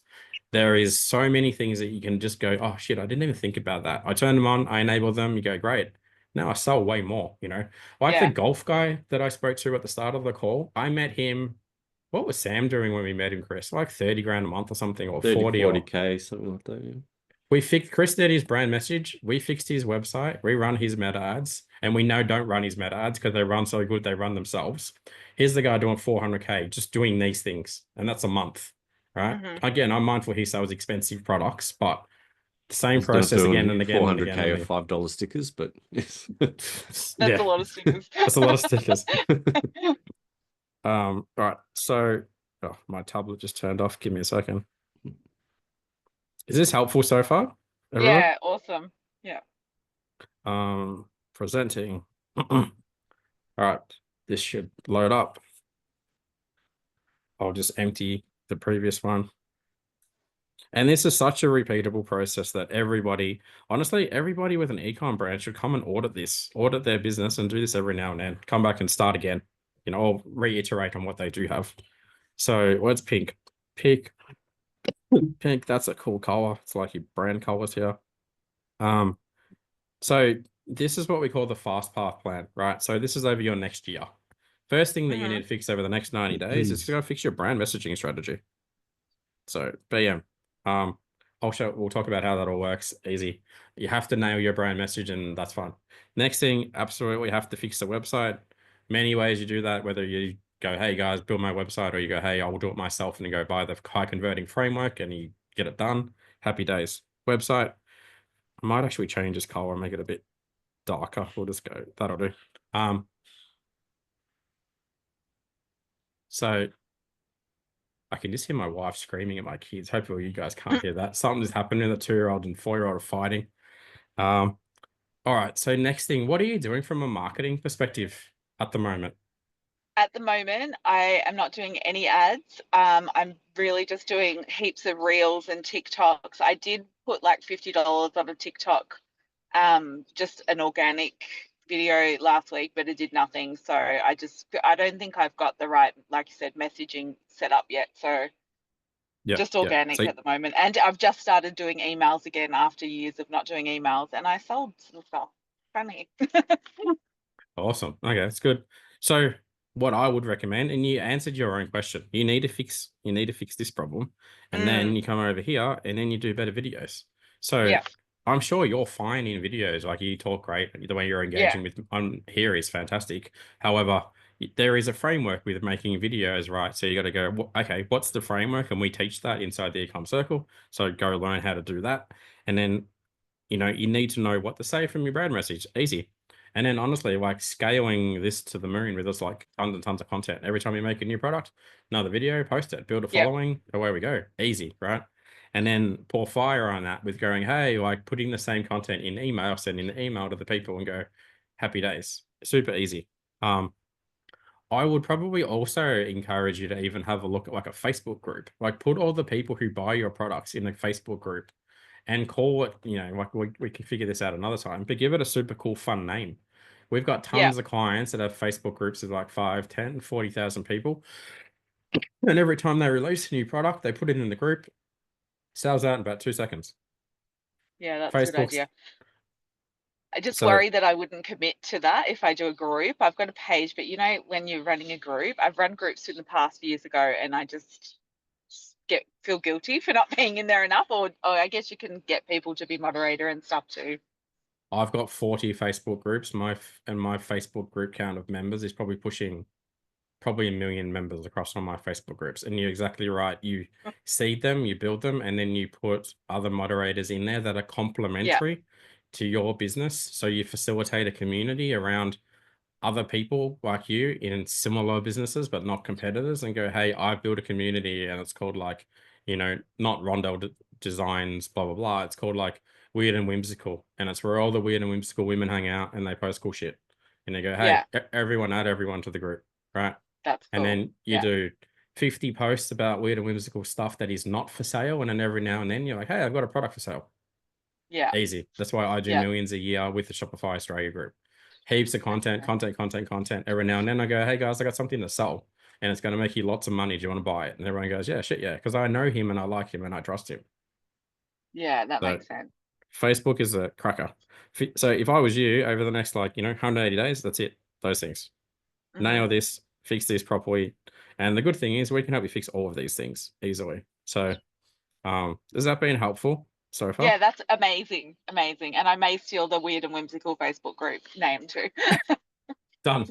C: there is so many things that you can just go, oh shit, I didn't even think about that. I turn them on, I enable them, you go, great. Now I sell way more, Like the golf guy that I spoke to at the start of the call, I met him. What was Sam doing when we met him, Chris? Like 30 grand a month or something, or
A: 40K, something like that, yeah.
C: Chris did his brand message. We fixed his website. We run his meta ads, and we don't run his meta ads because they run so good, they run themselves. Here's the guy doing 400K, just doing these things. And that's a month, right? Again, I'm mindful he sells expensive products, but the same process again and again.
A: 400K of $5 stickers, but
E: that's a lot of stickers.
C: That's a lot of stickers. All right. So, oh, my tablet just turned off. Give me a second. Is this helpful so far, everyone?
E: Yeah, awesome. Yeah.
C: Presenting. All right. This should load up. I'll just empty the previous one. And this is such a repeatable process that everybody, honestly, everybody with an ecom brand should come and audit their business and do this every now and then. Come back and start again, or reiterate on what they do have. So what's pink? Pink. That's a cool color. It's like your brand colors here. So this is what we call the fast path plan, right? So this is over your next year. First thing that you need to fix over the next 90 days is to go fix your brand messaging strategy. So BM, we'll talk about how that all works. Easy. You have to nail your brand message, and that's fine. Next thing, absolutely have to fix the website. Many ways you do that, whether you go, hey guys, build my website, or you go, hey, I'll do it myself, and you go buy the high converting framework and you get it done. Happy days. Website. I might actually change this color and make it a bit darker. We'll just go, that'll do. So I can just hear my wife screaming at my kids. Hopefully you guys can't hear that. Something's happening. The 2-year-old and 4-year-old are fighting. All right. So next thing, what are you doing from a marketing perspective at the moment?
E: At the moment, I am not doing any ads. I'm really just doing heaps of reels and TikToks. I did put like $50 on a TikTok, just an organic video last week, but it did nothing. So I don't think I've got the right, like you said, messaging set up yet. So just organic at the moment. And I've just started doing emails again after years of not doing emails, and I sold some stuff. Funny.
C: Awesome. Okay, that's good. So what I would recommend, and you answered your own question, you need to fix this problem, and then you come over here and then you do better videos. So
E: Yeah.
C: I'm sure you're fine in videos. Like, you talk great. The way you're engaging with on here is fantastic. However, there is a framework with making videos, right? So you got to go, okay, what's the framework? And we teach that inside the ecom circle. So go learn how to do that. And then, you need to know what to say from your brand message. Easy. And then honestly, like, scaling this to the moon with us, like tons and tons of content. Every time you make a new product, another video, post it, build a following, away we go. Easy, right? And then pour fire on that with going, hey, like, putting the same content in email, sending the email to the people and go, happy days. Super easy. I would probably also encourage you to even have a look at like a Facebook group. Like, put all the people who buy your products in a Facebook group and call it, like, we can figure this out another time, but give it a super cool, fun name. We've got tons of clients that have Facebook groups of like 5, 10, 40,000 people. And every time they release a new product, they put it in the group, sells out in about 2 seconds.
E: Yeah, that's a good idea. I just
C: So-
E: worry that I wouldn't commit to that if I do a group. I've got a page, but when you're running a group, I've run groups in the past years ago, and I just feel guilty for not being in there enough. Or I guess you can get people to be moderator and stuff too.
C: I've got 40 Facebook groups. My Facebook group count of members is probably pushing a million members across all my Facebook groups. And you're exactly right. You seed them, you build them, and then you put other moderators in there that are complementary to your business. So you facilitate a community around other people like you in similar businesses, but not competitors, and go, hey, I built a community and it's called like, not Rondell Designs, blah, blah, blah. It's called like Weird and Whimsical. And it's where all the weird and whimsical women hang out and they post cool shit. And they go, hey, everyone add everyone to the group, right?
E: That's cool.
C: And then you do 50 posts about weird and whimsical stuff that is not for sale. And then every now and then you're like, hey, I've got a product for sale.
E: Yeah.
C: Easy. That's why I do millions a year with the Shopify Australia group. Heaps of content. Every now and then I go, hey guys, I got something to sell and it's going to make you lots of money. Do you want to buy it? And everyone goes, yeah, shit, yeah. Because I know him and I like him and I trust him.
E: Yeah, that makes sense.
C: Facebook is a cracker. So if I was you, over the next 180 days, that's it. Those things. Nail this, fix this properly. And the good thing is we can help you fix all of these things easily. So has that been helpful so far?
E: Yeah, that's amazing. And I may steal the Weird and Whimsical Facebook group name too.
C: Done.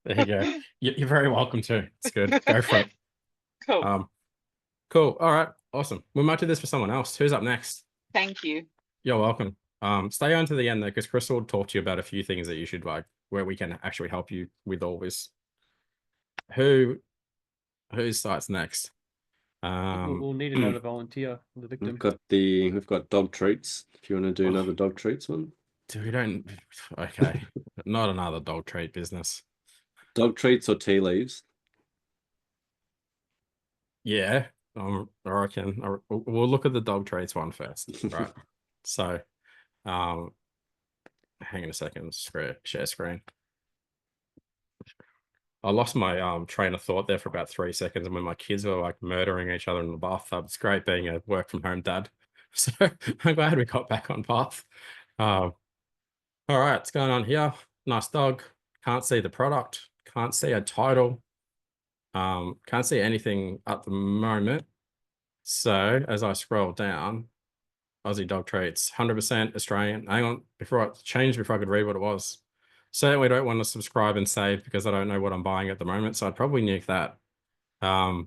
C: There you go. You're very welcome to. It's good. Go for it.
E: Cool.
C: Cool. All right. Awesome. We might do this for someone else. Who's up next?
E: Thank you.
C: You're welcome. Stay on to the end though, because Chris will talk to you about a few things that you should like, where we can actually help you with all this. whose site's next?
B: We'll need another volunteer for the victim.
A: We've got dog treats. If you want to do another dog treats one.
C: We don't. Okay, not another dog treat business.
A: Dog treats or tea leaves?
C: Yeah, I reckon we'll look at the dog treats one first, right? So, hang on a second. Share screen. I lost my train of thought there for about 3 seconds, and when my kids were like murdering each other in the bathtub. It's great being a work from home dad. So I'm glad we got back on path. All right, what's going on here? Nice dog. Can't see the product. Can't see a title. Can't see anything at the moment. So as I scroll down, Aussie dog treats, 100% Australian. Hang on, before I could read what it was. Certainly don't want to subscribe and save because I don't know what I'm buying at the moment. So I'd probably nuke that. All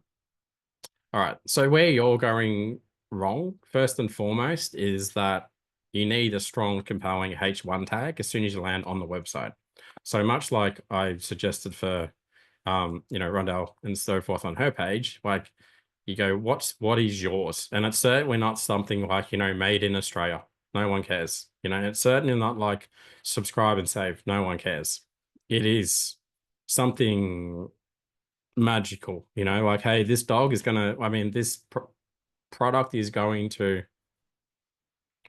C: right. So where you're going wrong, first and foremost, is that you need a strong, compelling H1 tag as soon as you land on the website. So much like I suggested for, Rondell and so forth on her page, like you go, what is yours? And it's certainly not something like, made in Australia. No one cares. It's certainly not like subscribe and save. No one cares. It is something magical, like, hey, this dog is this product is going to,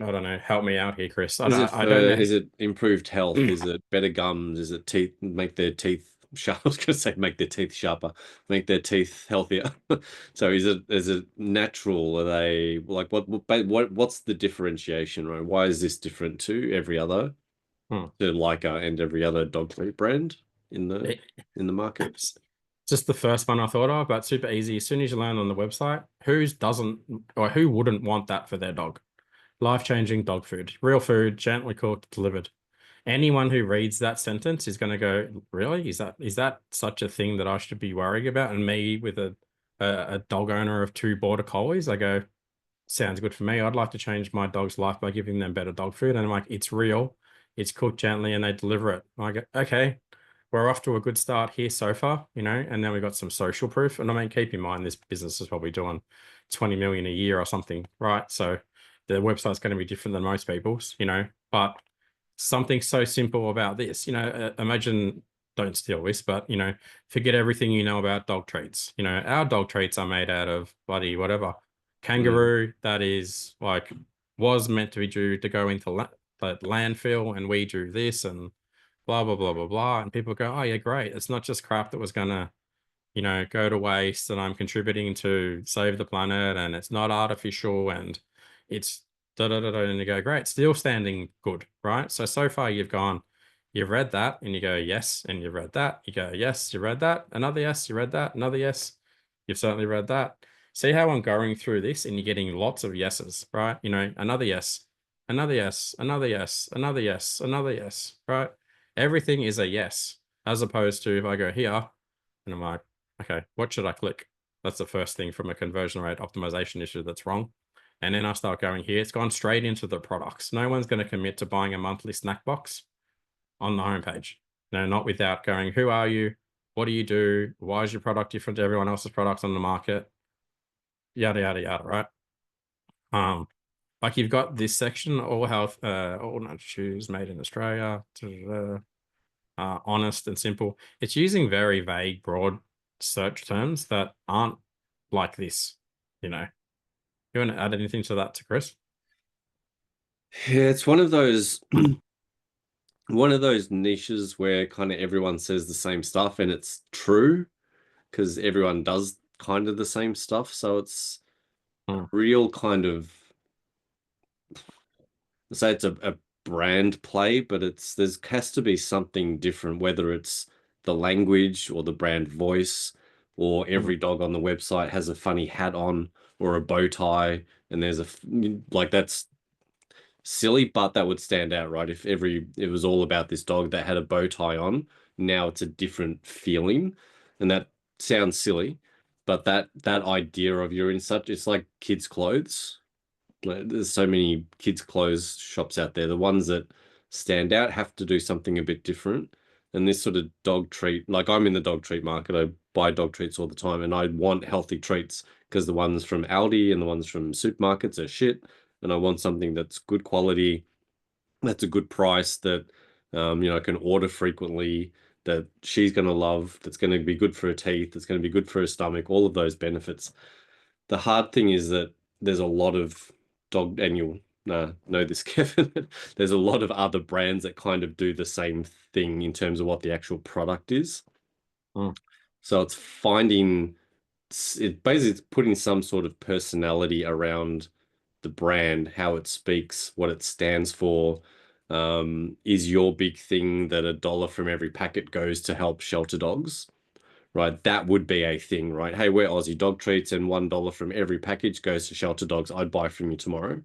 C: I don't know, help me out here, Chris. I don't know.
A: Is it improved health? Is it better gums? Is it make their teeth sharp? I was going to say make their teeth sharper, make their teeth healthier. So is it natural? Are they like what's the differentiation, right? Why is this different to every other, to Leica and every other dog food brand in the market?
C: Just the first one I thought of, but super easy. As soon as you land on the website, who wouldn't want that for their dog? Life-changing dog food, real food, gently cooked, delivered. Anyone who reads that sentence is going to go, really? Is that such a thing that I should be worrying about? And me with a dog owner of 2 border collies, I go, sounds good for me. I'd like to change my dog's life by giving them better dog food. And I'm like, it's real, it's cooked gently, and they deliver it. I go, okay, we're off to a good start here so far, and then we got some social proof. And I mean, keep in mind, this business is probably doing 20 million a year or something, right? So the website's going to be different than most people's, but something so simple about this, imagine, don't steal this, but, forget everything you know about dog treats. Our dog treats are made out of bloody whatever. Kangaroo that is like, was meant to be due to go into landfill, and we drew this and blah, blah, blah, blah, blah. And people go, oh yeah, great. It's not just crap that was going to, go to waste, and I'm contributing to save the planet, and it's not artificial, and it's da da da da, and you go, great, still standing good, right? So far you've read that, and you go, yes, and you've read that, you go, yes, you read that, another yes, you read that, another yes, you've certainly read that. See how I'm going through this, and you're getting lots of yeses, right? Another yes, another yes, another yes, another yes, another yes, right? Everything is a yes, as opposed to if I go here, and I'm like, okay, what should I click? That's the first thing from a conversion rate optimization issue that's wrong. And then I start going here. It's gone straight into the products. No one's going to commit to buying a monthly snack box on the homepage. No, not without going, who are you? What do you do? Why is your product different to everyone else's products on the market? Yada, yada, yada, right? Like you've got this section, all health, all nut shoes made in Australia, honest and simple. It's using very vague, broad search terms that aren't like this, You want to add anything to that, to Chris?
A: Yeah, it's one of those niches where kind of everyone says the same stuff, and it's true because everyone does kind of the same stuff. So it's real kind of, say it's a brand play, but has to be something different, whether it's the language or the brand voice, or every dog on the website has a funny hat on or a bow tie, and there's that's silly, but that would stand out, right? If it was all about this dog that had a bow tie on, now it's a different feeling, and that sounds silly, but that idea of it's like kids' clothes. Like, there's so many kids' clothes shops out there. The ones that stand out have to do something a bit different. And this sort of dog treat, like I'm in the dog treat market. I buy dog treats all the time, and I want healthy treats because the ones from Aldi and the ones from supermarkets are shit, and I want something that's good quality, that's a good price, that I can order frequently, that she's going to love, that's going to be good for her teeth, that's going to be good for her stomach, all of those benefits. The hard thing is that there's a lot of dog, and you'll know this, Kevin, there's a lot of other brands that kind of do the same thing in terms of what the actual product is. So it's basically it's putting some sort of personality around the brand, how it speaks, what it stands for. Is your big thing that $1 from every packet goes to help shelter dogs? Right, that would be a thing, right? Hey, we're Aussie dog treats, and $1 from every package goes to shelter dogs. I'd buy from you tomorrow.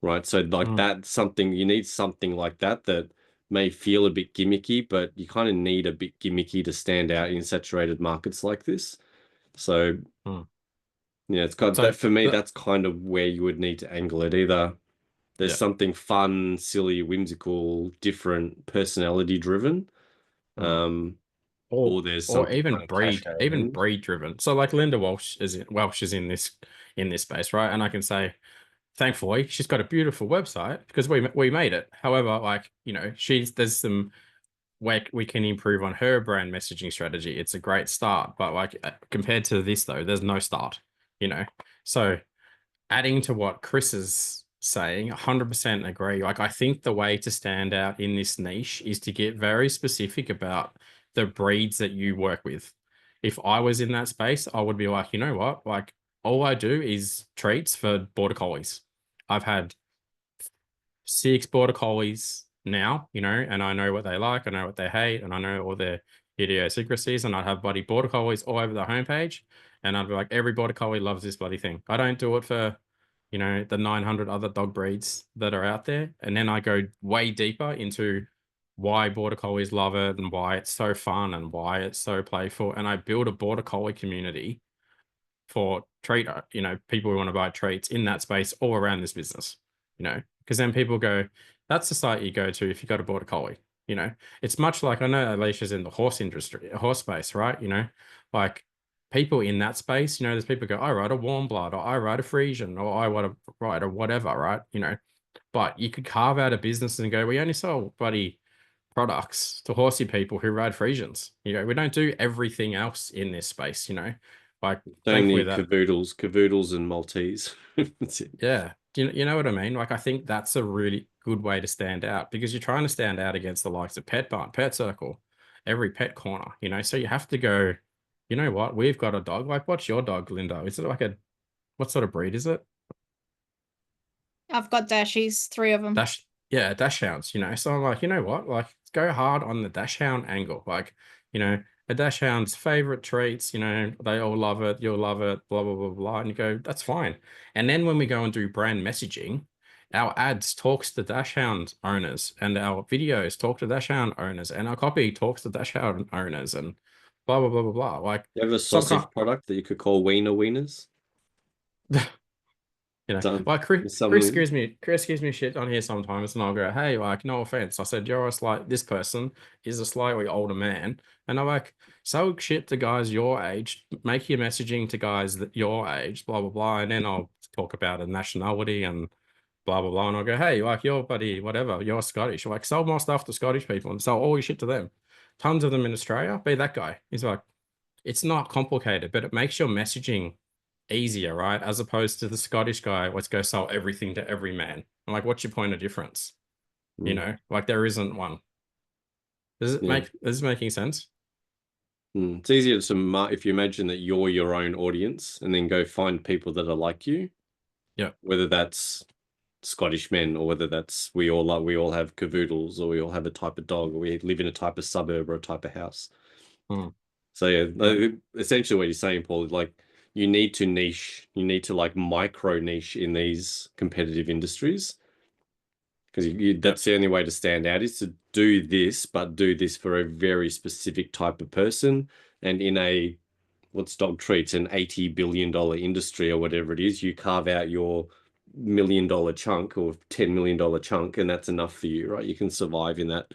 A: Right, so like that's something, you need something like that that may feel a bit gimmicky, but you kind of need a bit gimmicky to stand out in saturated markets like this. So yeah, it's got that for me. That's kind of where you would need to angle it. Either there's something fun, silly, whimsical, different, personality driven, or there's something
C: even
A: kind of
C: breed driven. So like Linda Welsh is in this space, right? And I can say, thankfully, she's got a beautiful website because we made it. However, like, there's some way we can improve on her brand messaging strategy. It's a great start, but like compared to this though, there's no start. So adding to what Chris is saying, 100% agree. Like, I think the way to stand out in this niche is to get very specific about the breeds that you work with. If I was in that space, I would be like, you know what? Like, all I do is treats for border collies. I've had 6 border collies now, and I know what they like, I know what they hate, and I know all their idiosyncrasies, and I'd have bloody border collies all over the homepage, and I'd be like, every border collie loves this bloody thing. I don't do it for, the 900 other dog breeds that are out there. And then I go way deeper into why border collies love it and why it's so fun and why it's so playful. And I build a border collie community for people who want to buy treats in that space all around this business, because then people go, that's the site you go to if you got a border collie. It's much like, I know Alicia's in the horse industry, horse space, right? Like people in that space, there's people go, I ride a warm blood, or I ride a Frisian, or I want to ride a whatever, right? But you could carve out a business and go, we only sell bloody products to horsey people who ride Frisians. We don't do everything else in this space, like
A: don't need cavoodles and Maltese. That's it.
C: Yeah. You know what I mean? Like, I think that's a really good way to stand out, because you're trying to stand out against the likes of Pet Barn, Pet Circle, every pet corner, so you have to go, you know what? We've got a dog. Like, what's your dog, Linda? Is it like what sort of breed is it?
F: I've got Dashies, 3 of them.
C: Dachshunds, So I'm like, you know what? Like, go hard on the Dachshund angle. Like, a Dachshund's favorite treats, they all love it, you'll love it, blah, blah, blah, blah. And you go, that's fine. And then when we go and do brand messaging, our ads talks to Dachshund owners, and our videos talk to Dachshund owners, and our copy talks to Dachshund owners, and blah, blah, blah, blah, blah. Like,
A: you have a sausage product that you could call Wiener Wieners?
C: Like Chris gives me shit on here sometimes, and I'll go, hey, like, no offense. I said, this person is a slightly older man. And I'm like, sell shit to guys your age, make your messaging to guys that your age, blah, blah, blah. And then I'll talk about a nationality and blah, blah, blah. And I'll go, hey, like, you're buddy, whatever, you're Scottish. Like, sell more stuff to Scottish people and sell all your shit to them. Tons of them in Australia. Be that guy. He's like, it's not complicated, but it makes your messaging easier, right? As opposed to the Scottish guy, let's go sell everything to every man. I'm like, what's your point of difference? Like, there isn't one. Is this making sense?
A: It's easier to if you imagine that you're your own audience and then go find people that are like you.
C: Yeah.
A: Whether that's Scottish men, or whether that's we all have cavoodles, or we all have a type of dog, or we live in a type of suburb or a type of house. So yeah, essentially what you're saying, Paul, is like, you need to niche, you need to like micro niche in these competitive industries, because that's the only way to stand out, is to do this, but do this for a very specific type of person. And in what's dog treats, an $80 billion industry or whatever it is, you carve out your $1 million chunk or $10 million chunk, and that's enough for you, right? You can survive in that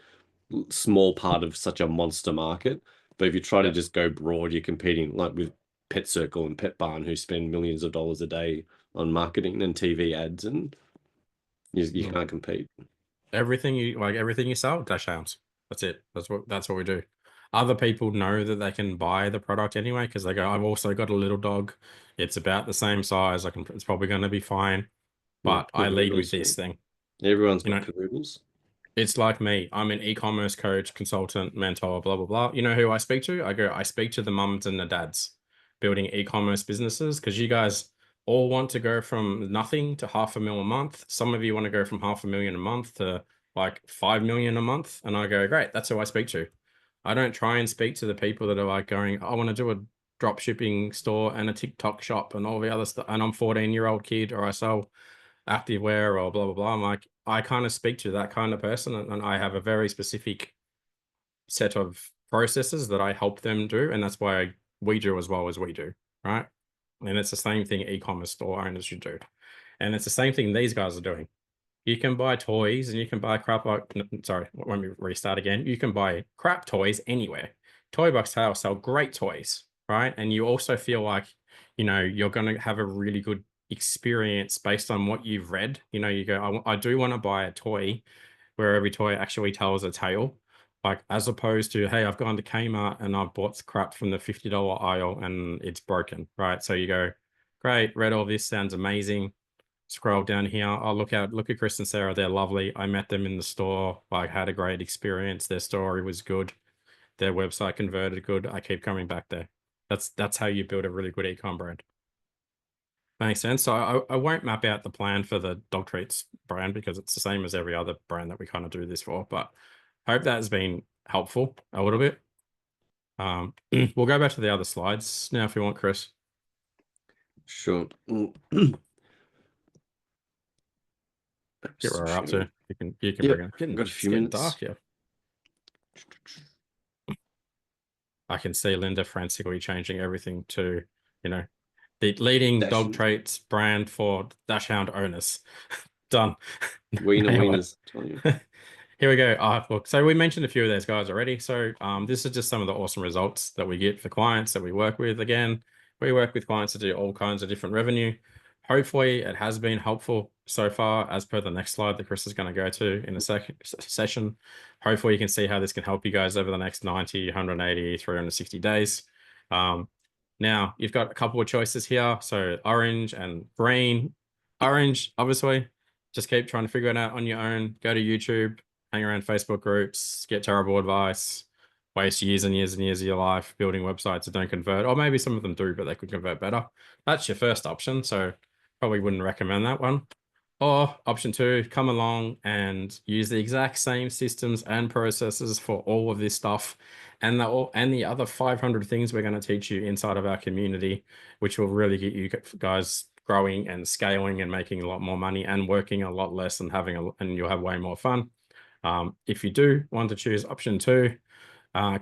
A: small part of such a monster market. But if you try to just go broad, you're competing like with Pet Circle and Pet Barn, who spend millions of dollars a day on marketing and TV ads, and you can't compete.
C: Everything you sell, dash hounds. That's it. That's what we do. Other people know that they can buy the product anyway because they go, I've also got a little dog. It's about the same size. It's probably going to be fine. But I lead with this thing.
A: Everyone's got cavoodles.
C: It's like me. I'm an e-commerce coach, consultant, mentor, blah, blah, blah. You know who I speak to? I speak to the mums and the dads building e-commerce businesses because you guys all want to go from nothing to $500,000 a month. Some of you want to go from $500,000 a month to like 5 million a month. And I go, great, that's who I speak to. I don't try and speak to the people that are like going, I want to do a drop shipping store and a TikTok shop and all the other stuff. And I'm 14-year-old kid, or I sell activewear or blah, blah, blah. I'm like, I kind of speak to that kind of person, and I have a very specific set of processes that I help them do. And that's why we do as well as we do, right? And it's the same thing e-commerce store owners should do. And it's the same thing these guys are doing. You can buy toys and you can buy crap like, sorry, let me restart again. You can buy crap toys anywhere. Toy Box Tales sell great toys, right? And you also feel like, you're going to have a really good experience based on what you've read. You go, I do want to buy a toy where every toy actually tells a tale. Like, as opposed to, hey, I've gone to Kmart and I've bought crap from the $50 aisle and it's broken, right? So you go, great, read all this, sounds amazing. Scroll down here. I'll look at Chris and Sarah. They're lovely. I met them in the store. I had a great experience. Their story was good. Their website converted good. I keep coming back there. That's how you build a really good e-com brand. Makes sense. So I won't map out the plan for the dog treats brand because it's the same as every other brand that we kind of do this for. But I hope that has been helpful a little bit. We'll go back to the other slides now if you want, Chris.
A: Sure.
C: Get where we're up to. You can bring it.
A: Got a few minutes.
C: Dark here. I can see Linda frantically changing everything to, the leading dog traits brand for dash hound owners. Done.
A: Wieners.
C: Here we go. Look, so we mentioned a few of those guys already. So this is just some of the awesome results that we get for clients that we work with. Again, we work with clients to do all kinds of different revenue. Hopefully it has been helpful so far, as per the next slide that Chris is going to go to in a session. Hopefully you can see how this can help you guys over the next 90, 180, 360 days. Now you've got a couple of choices here. So orange and green. Orange, obviously, just keep trying to figure it out on your own. Go to YouTube, hang around Facebook groups, get terrible advice, waste years and years and years of your life building websites that don't convert, or maybe some of them do, but they could convert better. That's your first option. So probably wouldn't recommend that one. Or option two, come along and use the exact same systems and processes for all of this stuff and the other 500 things we're going to teach you inside of our community, which will really get you guys growing and scaling and making a lot more money and working a lot less and and you'll have way more fun. If you do want to choose option two,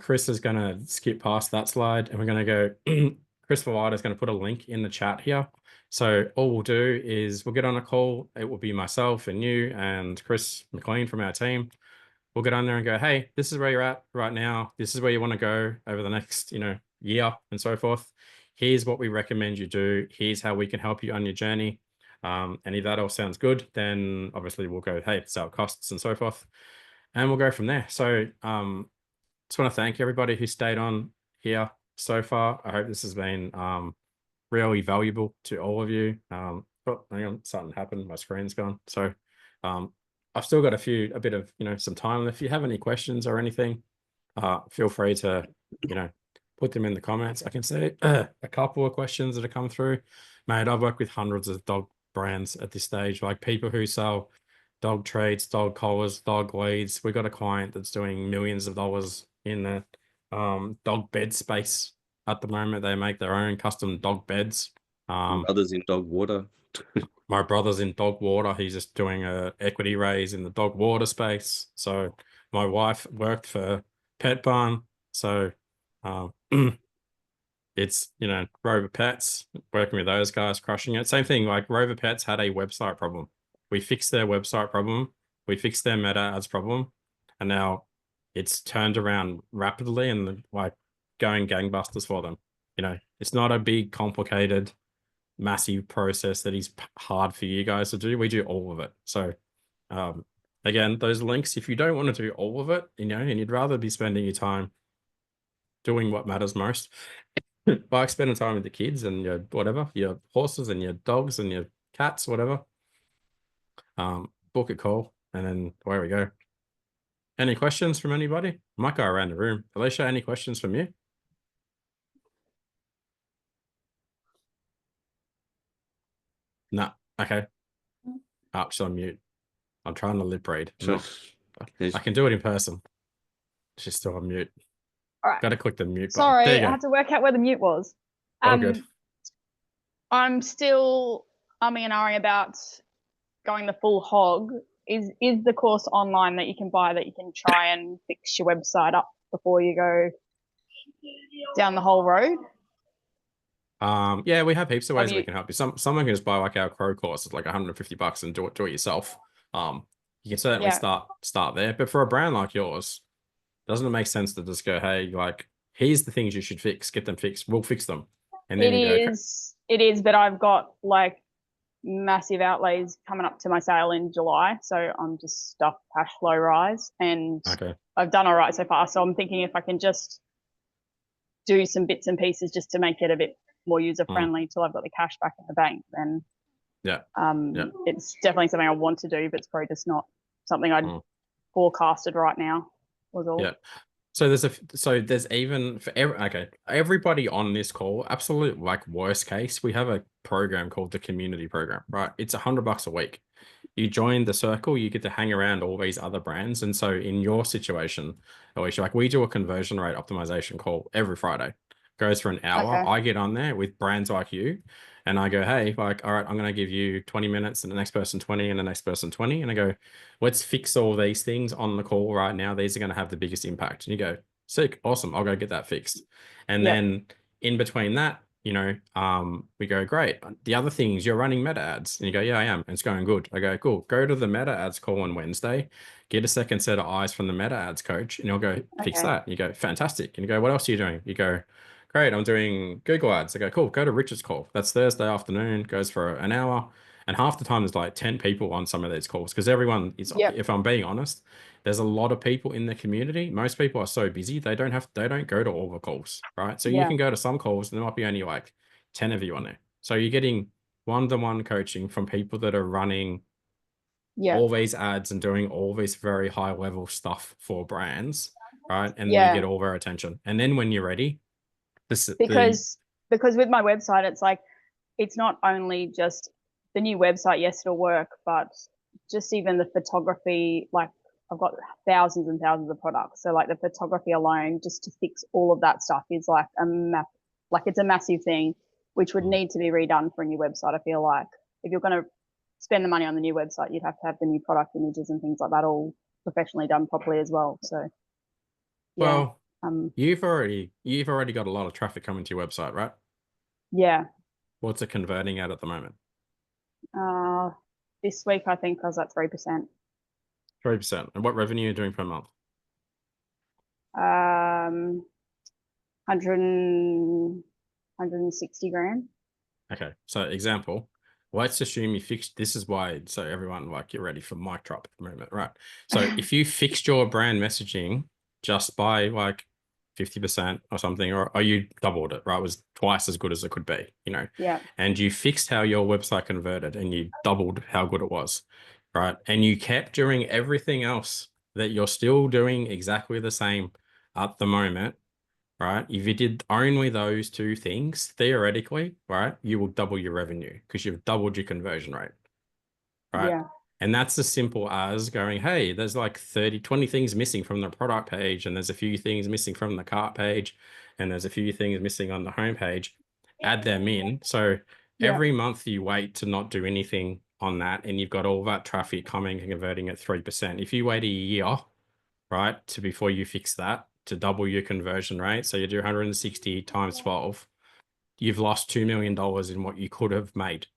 C: Chris is going to skip past that slide and we're going to go, Chris Vallada is going to put a link in the chat here. So all we'll do is we'll get on a call. It will be myself and you and Chris McLean from our team. We'll get on there and go, hey, this is where you're at right now. This is where you want to go over the next, year and so forth. Here's what we recommend you do. Here's how we can help you on your journey. And if that all sounds good, then obviously we'll go, hey, it's our costs and so forth. And we'll go from there. So just want to thank everybody who stayed on here so far. I hope this has been really valuable to all of you. Oh, hang on, something happened. My screen's gone. So I've still got a bit of, some time. If you have any questions or anything, feel free to, put them in the comments. I can see a couple of questions that have come through. Mate, I've worked with hundreds of dog brands at this stage, like people who sell dog treats, dog collars, dog leads. We've got a client that's doing millions of dollars in the dog bed space at the moment. They make their own custom dog beds.
A: Others in dog water.
C: My brother's in dog water. He's just doing a equity raise in the dog water space. So my wife worked for Pet Barn. So it's, Rover Pets, working with those guys, crushing it. Same thing, like Rover Pets had a website problem. We fixed their website problem. We fixed their meta ads problem. And now it's turned around rapidly. And going gangbusters for them. You know, it's not a big, complicated, massive process that is hard for you guys to do. We do all of it. So again, those links, if you don't want to do all of it, you know, and you'd rather be spending your time doing what matters most, like spending time with the kids and your whatever, your horses and your dogs and your cats, whatever, book a call, and then away we go. Any questions from anybody? Might go around the room. Alicia, any questions from you? No. Okay. Oh, she's on mute. I'm trying to lip read.
A: Sure.
C: I can do it in person. She's still on mute.
G: All right.
C: Got to click the mute button.
G: Sorry,
C: There you
G: I
C: go.
G: had to work out where the mute was.
C: All good.
G: I'm still umming and ahhing about going the full hog. Is the course online that you can buy that you can try and fix your website up before you go down the whole road?
C: Yeah, we have heaps of ways we
G: you-
C: can help you. Someone can just buy like our Crow course. It's like $150 and do it yourself. You can certainly
G: Yeah.
C: start there. But for a brand like yours, doesn't it make sense to just go, hey, like, here's the things you should fix, get them fixed, we'll fix them. And then
G: It is, but I've got like massive outlays coming up to my sale in July, so I'm just stuck cash flow rise, and
C: okay.
G: I've done all right so far. So I'm thinking if I can just do some bits and pieces just to make it a bit more user friendly till I've got the cash back in the bank, then it's definitely something I want to do, but it's probably just not something I'd forecasted right now. Was all.
C: Yeah. So there's even for everybody on this call, absolute like worst case, we have a program called the community program, right? It's $100 a week. You join the circle, you get to hang around all these other brands. And so in your situation, Alicia, like we do a conversion rate optimization call every Friday. Goes for an hour.
G: Okay.
C: I get on there with brands like you and I go, hey, like, all right, I'm going to give you 20 minutes and the next person 20 and the next person 20. And I go, let's fix all these things on the call right now. These are going to have the biggest impact. And you go, sick, awesome. I'll go get that fixed. And then in between that, you know, we go, great. The other things, you're running meta ads. And you go, yeah, I am. And it's going good. I go, cool. Go to the meta ads call on Wednesday, get a second set of eyes from the meta ads coach, and you'll go fix that. And you go, fantastic. And you go, what else are you doing? You go, great, I'm doing Google ads. I go, cool, go to Richard's call. That's Thursday afternoon, goes for an hour. And half the time there's like 10 people on some of these calls because everyone is, if I'm being honest, there's a lot of people in the community. Most people are so busy, they don't go to all the calls, right? So you can go to some calls and there might be only like 10 of you on there. So you're getting one-to-one coaching from people that are running all these ads and doing all this very high level stuff for brands, right? And then you get all their attention. And then when you're ready,
G: because with my website, it's like, it's not only just the new website, yes, it'll work, but just even the photography, like I've got thousands and thousands of products. So like the photography alone, just to fix all of that stuff is like it's a massive thing, which would need to be redone for a new website. I feel like if you're going to spend the money on the new website, you'd have to have the new product images and things like that all professionally done properly as well. So
C: well, you've already got a lot of traffic coming to your website, right?
G: Yeah.
C: What's it converting at the moment?
G: This week I think I was at 3%.
C: 3%. And what revenue are you doing per month?
G: 160 grand.
C: Okay. So example, let's assume you fixed, this is why, so everyone, like, get ready for mic drop at the moment, right? So if you fixed your brand messaging just by like 50% or something, or you doubled it, right? It was twice as good as it could be, you know?
G: Yeah.
C: And you fixed how your website converted and you doubled how good it was, right? And you kept doing everything else that you're still doing exactly the same at the moment, right? If you did only those two things, theoretically, right, you will double your revenue because you've doubled your conversion rate, right?
G: Yeah.
C: And that's as simple as going, hey, there's like 20 things missing from the product page, and there's a few things missing from the cart page, and there's a few things missing on the home page. Add them in. So every month you wait to not do anything on that, and you've got all that traffic coming and converting at 3%. If you wait a year, right, to before you fix that, to double your conversion rate, so you do 160 times 12, you've lost $2 million in what you could have made.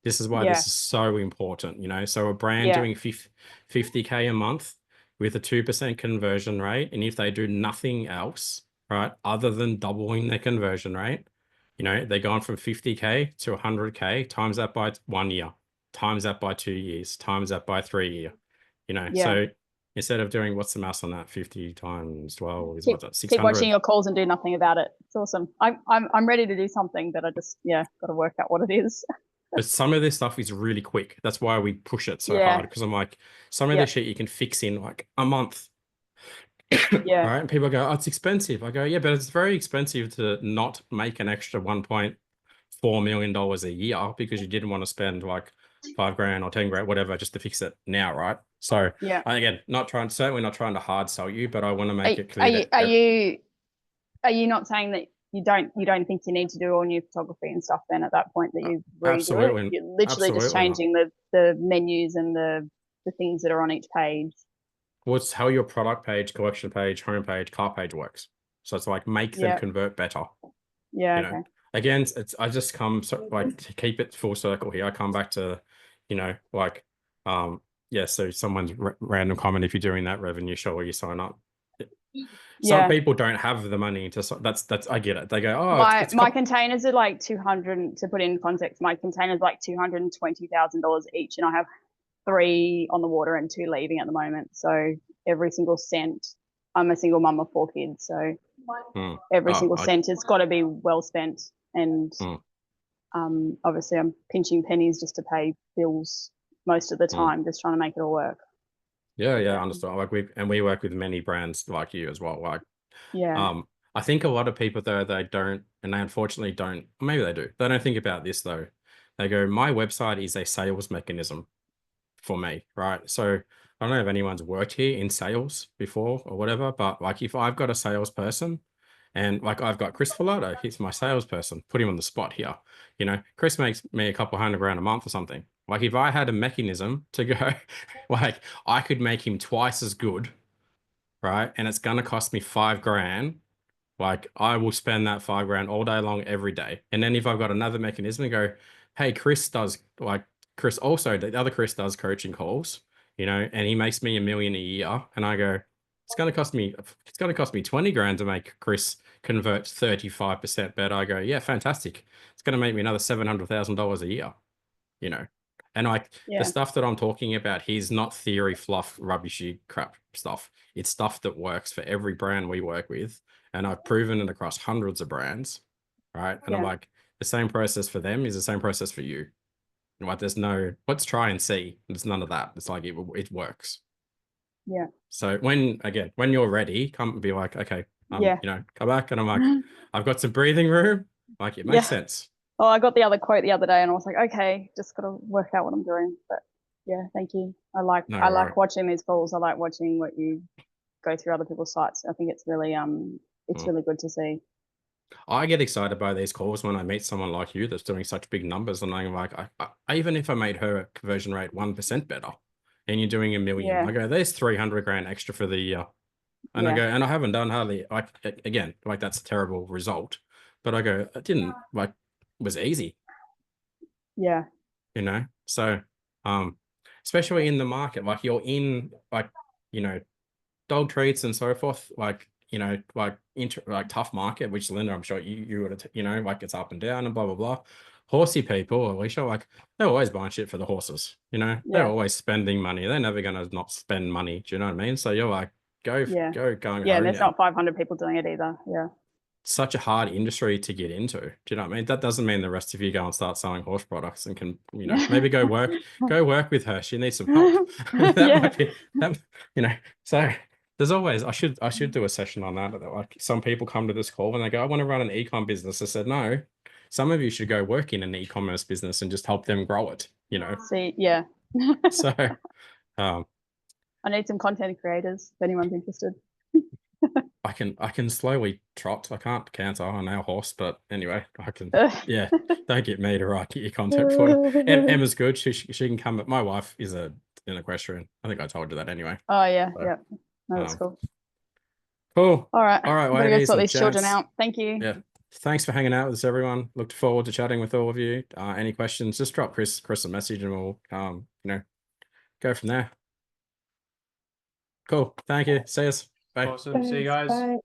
C: This is why this is so important, you know? So a brand doing 50K a month with a 2% conversion rate, and if they do nothing else, right? Other than doubling their conversion rate, you know, they're gone from 50K to 100K, times that by 1 year, times that by 2 years, times that by 3 year, you know,
G: Yeah.
C: so instead of doing, what's the math on that? 50 times 12 is
G: Keep,
C: what's that?
G: keep watching
C: 600.
G: your calls and do nothing about it. It's awesome. I'm ready to do something, but I just, got to work out what it is.
C: But some of this stuff is really quick. That's why we push it so
G: Yeah.
C: hard, because I'm like, some of this shit you can fix in like a month.
G: Yeah.
C: Right. And people go, oh, it's expensive. I go, yeah, but it's very expensive to not make an extra $1.4 million a year because you didn't want to spend like $5,000 or 10 grand, whatever, just to fix it now. Right. So
G: Yeah.
C: again, certainly not trying to hard sell you, but I want to make it clear
G: Are you not saying that you don't think you need to do all new photography and stuff then at that point that you redo
C: absolutely,
G: it? You're literally just changing the menus and the things that are on each page.
C: Well, it's how your product page, collection page, home page, cart page works. So it's like make them convert better.
G: Yeah.
C: You know, again, I just come like to keep it full circle here. I come back to, you know, like, so someone's random comment, if you're doing that revenue, sure, you sign up. Some people don't have the money to, that's, I get it. They go, oh,
G: my containers are like 200, to put in context, my containers like $220,000 each, and I have 3 on the water and 2 leaving at the moment. So every single cent, I'm a single mum of 4 kids. So every single cent has got to be well spent. And obviously I'm pinching pennies just to pay bills most of the time, just trying to make it all work.
C: Yeah, understand. Like we work with many brands like you as well. Like, I think a lot of people though, they don't, and they unfortunately don't, maybe they do. They don't think about this though. They go, my website is a sales mechanism for me, right? So I don't know if anyone's worked here in sales before or whatever, but like if I've got a salesperson and like I've got Chris Filato, he's my salesperson, put him on the spot here. You know, Chris makes me a couple $100,000 a month or something. Like if I had a mechanism to go, like I could make him twice as good, right? And it's going to cost me $5,000. Like I will spend that $5,000 all day long, every day. And then if I've got another mechanism and go, hey, Chris also, the other Chris does coaching calls, you know, and he makes me $1 million a year. And I go, it's going to cost me $20,000 to make Chris convert 35% better. I go, yeah, fantastic. It's going to make me another $700,000 a year, you know. And like the stuff that I'm talking about, he's not theory, fluff, rubbishy crap stuff. It's stuff that works for every brand we work with. And I've proven it across hundreds of brands, right? And I'm like, the same process for them is the same process for you. Like, there's no, let's try and see. There's none of that. It's like, it works.
G: Yeah.
C: So when you're ready, come and be like, okay, you know, come back. And I'm like, I've got some breathing room. Like, it makes sense.
G: Oh, I got the other quote the other day and I was like, okay, just got to work out what I'm doing. But yeah, thank you. I like watching these calls. I like watching what you go through other people's sites. I think it's really really good to see.
C: I get excited by these calls when I meet someone like you that's doing such big numbers, and I'm like, I even if I made her conversion rate 1% better, and you're doing $1 million, I go, there's $300,000 extra for the year, and I go, and I haven't done hardly, like, again, like that's a terrible result, but I go, it didn't, like, it was easy.
G: Yeah.
C: You know, so especially in the market, like you're in, like, you know, dog treats and so forth, like, you know, like tough market, which Linda, I'm sure you would have, you know, like it's up and down and blah, blah, blah. Horsey people, Alicia, like they're always buying shit for the horses, you know, they're always spending money. They're never going to not spend money. Do you know what I mean? So you're like, go.
G: Yeah. There's not 500 people doing it either. Yeah.
C: Such a hard industry to get into. Do you know what I mean? That doesn't mean the rest of you go and start selling horse products and can, you know, maybe go work with her. She needs some help. Might be, you know, so there's always, I should do a session on that. Like some people come to this call and they go, I want to run an e-com business. I said, no, some of you should go work in an e-commerce business and just help them grow it, you know?
G: See, yeah.
C: So,
G: I need some content creators if anyone's interested.
C: I can slowly trot. I can't canter on our horse, but anyway, I can. Yeah, don't get me to write your content for her. Emma's good. She can come. My wife is an equestrian. I think I told you that anyway.
G: Oh yeah, so, yeah. No, that's cool.
C: Cool.
G: All right.
C: I'm
G: gonna go sort these children out. Thank you.
C: Yeah. Thanks for hanging out with us, everyone. Looked forward to chatting with all of you. Any questions? Just drop Chris a message, and we'll you know, go from there. Cool. Thank you. See us. Bye.
B: Awesome. See you guys.
D: Bye.